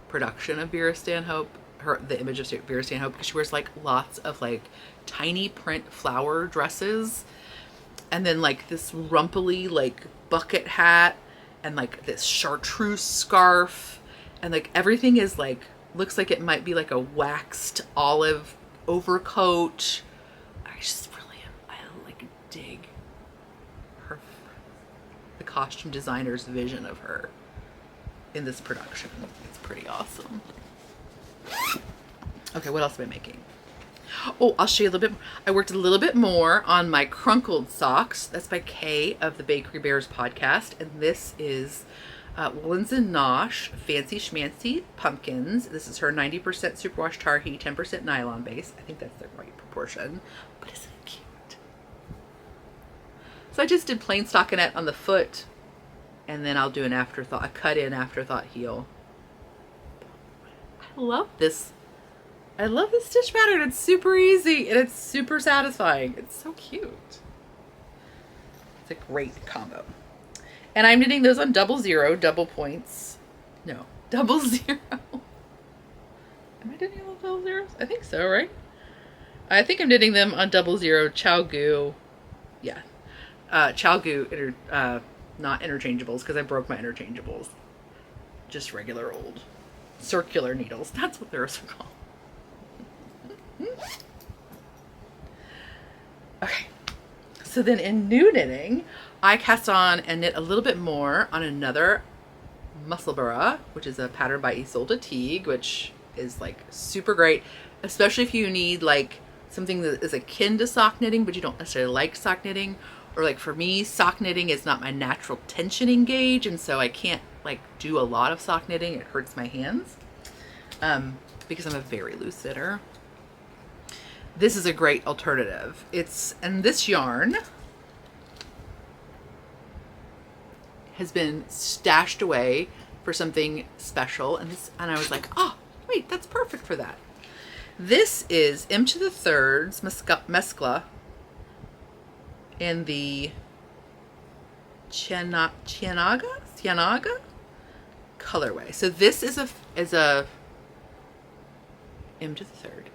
production of Vera Stanhope, the image of Vera Stanhope, because she wears like lots of like tiny print flower dresses, and then like this rumply like bucket hat, and like this chartreuse scarf, and like everything is like, looks like it might be like a waxed olive overcoat. I like dig her, the costume designer's vision of her in this production. It's pretty awesome. Okay, what else am I making? Oh, I'll show you a little bit. I worked a little bit more on my crunkled socks. That's by Kay of the Bakery Bears podcast. And this is Woolens and Nosh Fancy Schmancy Pumpkins. This is her 90% superwash Tarhi, 10% nylon base. I think that's the right proportion. But isn't it cute? So I just did plain stockinette on the foot. And then I'll do an afterthought, a cut-in afterthought heel. I love this. I love this stitch pattern. It's super easy and it's super satisfying. It's so cute. It's a great combo. And I'm knitting those on 00, double points. No, 00. Am I knitting on double zeros? I think so, right? I think I'm knitting them on 00 Chow Goo. Yeah. Chow Goo, not interchangeables, because I broke my interchangeables. Just regular old circular needles. That's what they're called. Okay, so then in new knitting, I cast on and knit a little bit more on another Musselburgh, which is a pattern by Isolde Teague, which is like super great, especially if you need like something that is akin to sock knitting, but you don't necessarily like sock knitting. Or like for me, sock knitting is not my natural tensioning gauge, and so I can't like do a lot of sock knitting. It hurts my hands because I'm a very loose knitter. This is a great alternative. And this yarn has been stashed away for something special. And I was like, oh, wait, that's perfect for that. This is M to the Third's Mescla in the Cianaga colorway. So this is a M to the Third.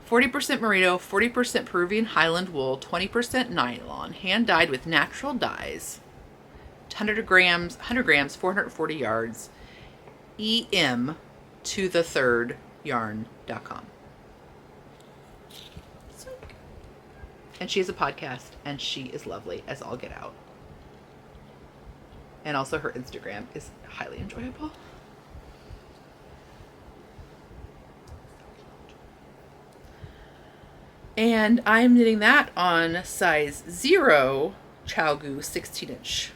40% merino, 40% Peruvian Highland wool, 20% nylon, hand dyed with natural dyes. 100 grams, 440 yards. EM to the Third yarn.com. And she has a podcast, and she is lovely as all get out. And also her Instagram is highly enjoyable. And I'm knitting that on size 0 Chalgu 16-inch.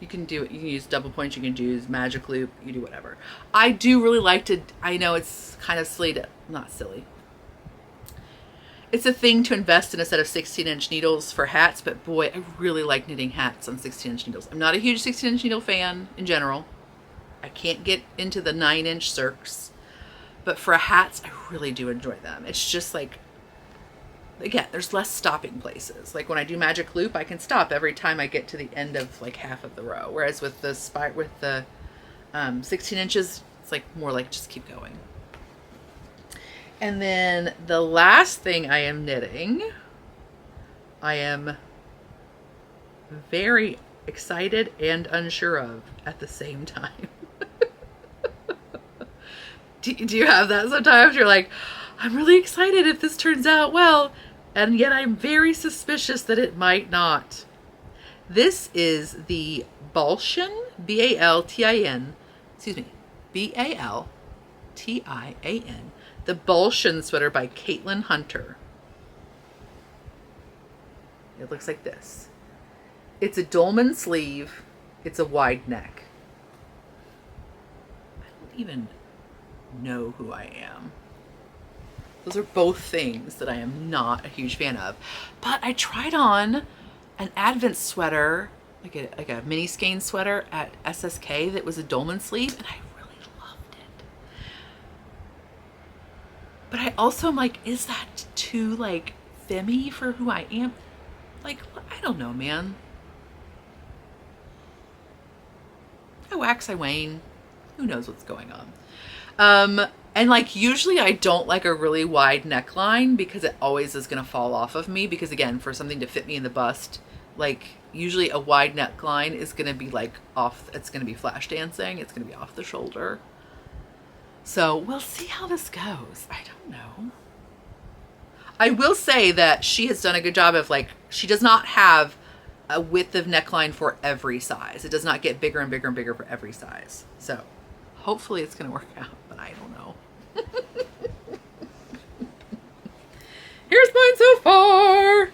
You can do it. You can use double points. You can use magic loop. You do whatever. I do really like to. I know it's kind of silly to, not silly. It's a thing to invest in a set of 16-inch needles for hats, but boy, I really like knitting hats on 16-inch needles. I'm not a huge 16-inch needle fan in general. I can't get into the 9-inch circs, but for hats, I really do enjoy them. It's just like, again, there's less stopping places. Like when I do magic loop, I can stop every time I get to the end of like half of the row. Whereas with the 16 inches, it's like more like just keep going. And then the last thing I am knitting, I am very excited and unsure of at the same time. Do you have that sometimes? You're like, I'm really excited if this turns out well, and yet I'm very suspicious that it might not. This is the Baltian, B-A-L-T-I-N, B-A-L-T-I-A-N, the Baltian sweater by Caitlin Hunter. It looks like this. It's a dolman sleeve. It's a wide neck. I don't even know who I am. Those are both things that I am not a huge fan of. But I tried on an Advent sweater, like a mini skein sweater at SSK that was a dolman sleeve, and I really loved it. But I also am like, is that too like femmy for who I am? Like, I don't know, man. I wax, I wane. Who knows what's going on? And like usually I don't like a really wide neckline because it always is going to fall off of me, because again, for something to fit me in the bust, like usually a wide neckline is going to be like off, it's going to be flash dancing, it's going to be off the shoulder. So we'll see how this goes. I don't know. I will say that she has done a good job of like, she does not have a width of neckline for every size. It does not get bigger and bigger and bigger for every size. So hopefully it's going to work out, but I don't know. Here's mine so far.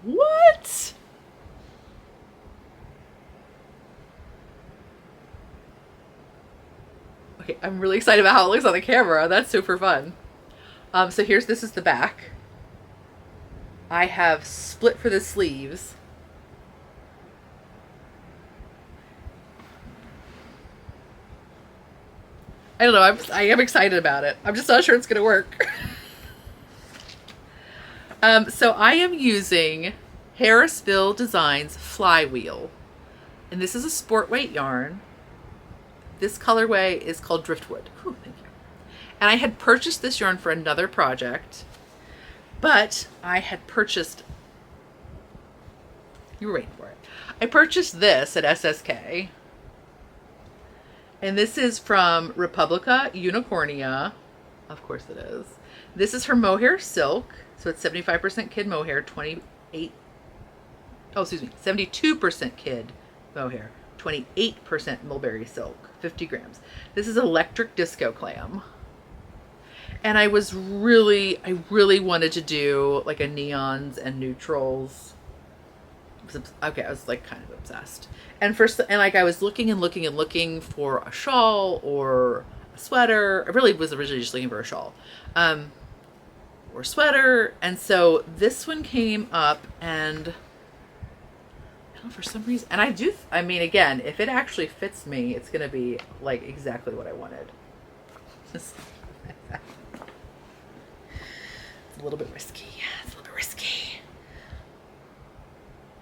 What? Okay, I'm really excited about how it looks on the camera. That's super fun. So this is the back. I have split for the sleeves. I don't know, I am excited about it. I'm just not sure it's gonna work. So I am using Harrisville Designs Flywheel. And this is a sport weight yarn. This colorway is called Driftwood. Whew, thank you. And I had purchased this yarn for another project, but I had purchased, you were waiting for it. I purchased this at SSK. And this is from Republica Unicornia. Of course it is. This is her mohair silk. So it's 75% kid mohair, 72% kid mohair, 28% mulberry silk, 50 grams. This is electric disco clam. And I really wanted to do like a neons and neutrals. Okay, I was like kind of obsessed. And like I was looking for a shawl or a sweater. I really was originally just looking for a shawl. or sweater. And so this one came up, and I don't know, for some reason, and I mean, again, if it actually fits me, it's going to be like exactly what I wanted. It's a little bit risky. It's a little bit risky.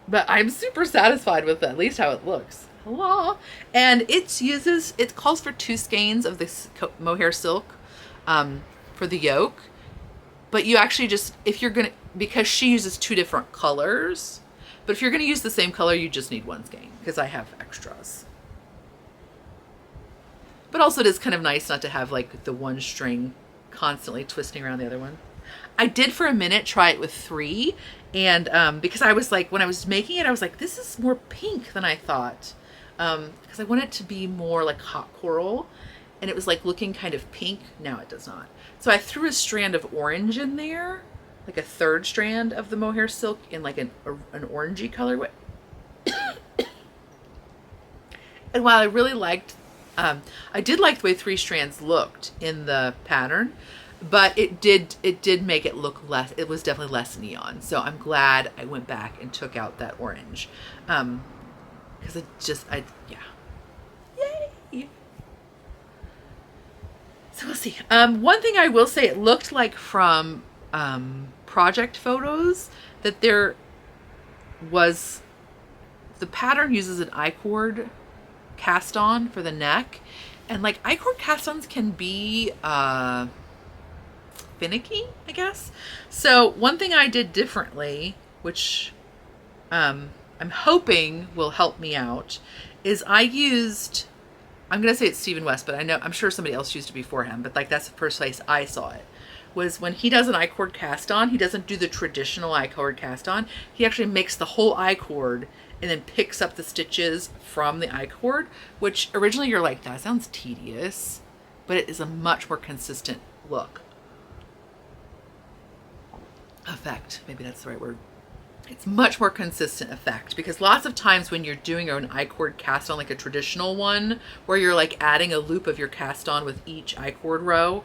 But I'm super satisfied with at least how it looks. Hello. And it calls for 2 skeins of this mohair silk for the yoke. But you actually just, if you're going to, because she uses 2 different colors, but if you're going to use the same color, you just need 1 skein, because I have extras. But also it is kind of nice not to have like the 1 string constantly twisting around the other one. I did for a minute try it with 3, and because I was like, when I was making it, I was like, this is more pink than I thought, because I want it to be more like hot coral, and it was like looking kind of pink. Now it does not. So I threw a strand of orange in there, like a 3rd strand of the mohair silk in like an orangey colorway. And while I really liked, I did like the way 3 strands looked in the pattern, but it did make it look less, it was definitely less neon. So I'm glad I went back and took out that orange. Because yeah. Yay! So we'll see. One thing I will say, it looked like from project photos that there was, the pattern uses an I-cord cast on for the neck. And like I-cord cast-ons can be finicky, I guess. So one thing I did differently, which I'm hoping will help me out, is I used, I'm going to say it's Stephen West, but I'm sure somebody else used it before him, but like that's the first place I saw it, was when he does an I-cord cast on, he doesn't do the traditional I-cord cast on. He actually makes the whole I-cord and then picks up the stitches from the I-cord, which originally you're like, that sounds tedious, but it is a much more consistent look. Effect, maybe that's the right word. It's much more consistent effect, because lots of times when you're doing your own I-cord cast on, like a traditional one, where you're like adding a loop of your cast on with each I-cord row,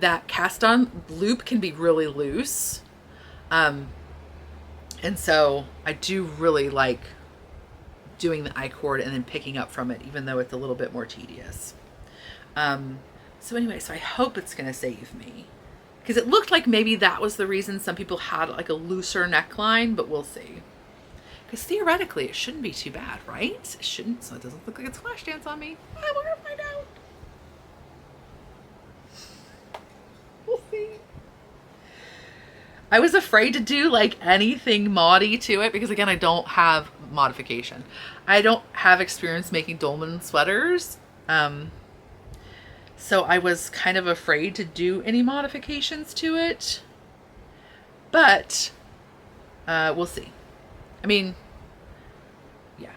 that cast on loop can be really loose. And so I do really like doing the I-cord and then picking up from it, even though it's a little bit more tedious. So anyway, so I hope it's going to save me, because it looked like maybe that was the reason some people had like a looser neckline, but we'll see. Because theoretically it shouldn't be too bad, right? It shouldn't, so it doesn't look like it's flash dance on me. We're gonna find out. We'll see. I was afraid to do like anything moddy to it, because again, I don't have modification. I don't have experience making dolman sweaters. So I was kind of afraid to do any modifications to it, but we'll see. I mean, yeah,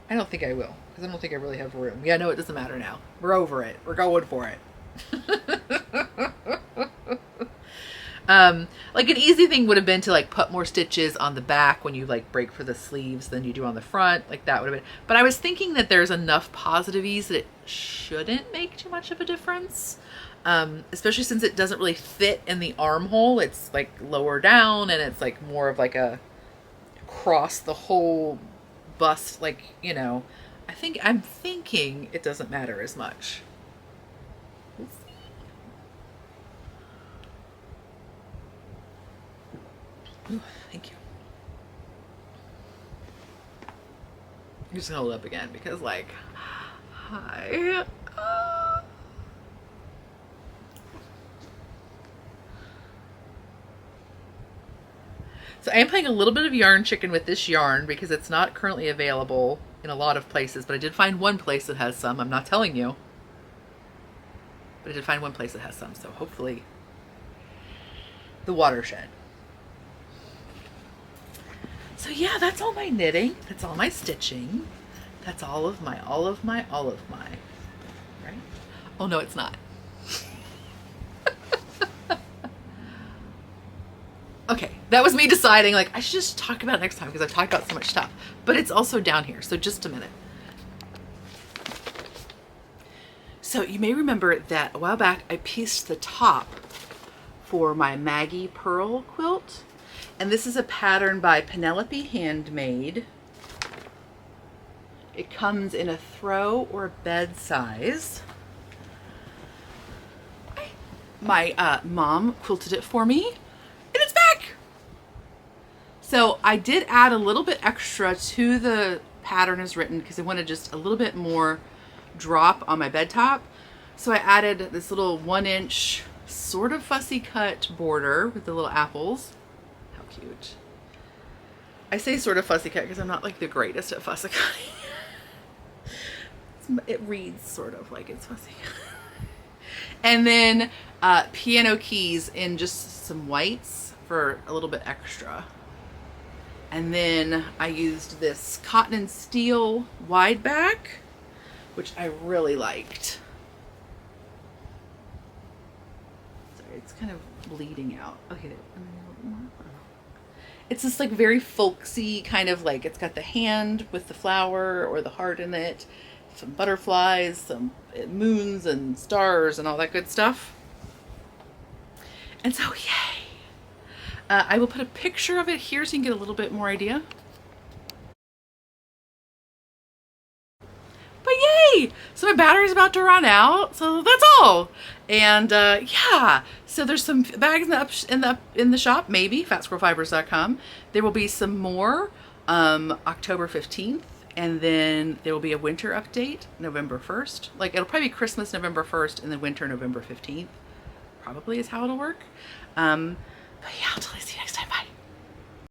I don't think I will, because I don't think I really have room. Yeah, no, it doesn't matter now. We're over it. We're going for it. Like an easy thing would have been to like put more stitches on the back when you like break for the sleeves than you do on the front. Like that would have been, but I was thinking that there's enough positive ease that it shouldn't make too much of a difference. Especially since it doesn't really fit in the armhole. It's like lower down, and it's like more of like a across the whole bust. Like, you know, I'm thinking it doesn't matter as much. Ooh, thank you. I'm just gonna hold up again because, like, hi. So I am playing a little bit of yarn chicken with this yarn because it's not currently available in a lot of places, but I did find one place that has some. I'm not telling you, but I did find one place that has some. So hopefully the watershed. So yeah, that's all my knitting. That's all my stitching. That's all of my, right? Oh no, it's not. Okay, that was me deciding like I should just talk about it next time because I've talked about so much stuff, but it's also down here. So just a minute. So you may remember that a while back I pieced the top for my Maggie Pearl quilt. And this is a pattern by Penelope Handmade. It comes in a throw or bed size. My mom quilted it for me, and it's back. So I did add a little bit extra to the pattern as written because I wanted just a little bit more drop on my bed top. So I added this little 1-inch sort of fussy cut border with the little apples. How cute. I say sort of fussy cut because I'm not like the greatest at fussy cutting. It reads sort of like it's fussy. And then piano keys in just some whites for a little bit extra. And then I used this cotton and steel wide back, which I really liked. Sorry, it's kind of bleeding out. Okay, it's this like very folksy kind of like, it's got the hand with the flower or the heart in it, some butterflies, some moons and stars and all that good stuff. And so, yay. I will put a picture of it here so you can get a little bit more idea. But yay! So my battery's about to run out, so that's all. And yeah, so there's some bags in the shop, maybe fatsquirrelfibers.com. There will be some more October 15th, and then there will be a winter update November 1st. Like it'll probably be Christmas November 1st and then winter November 15th. Probably is how it'll work. But yeah, until I see you next time.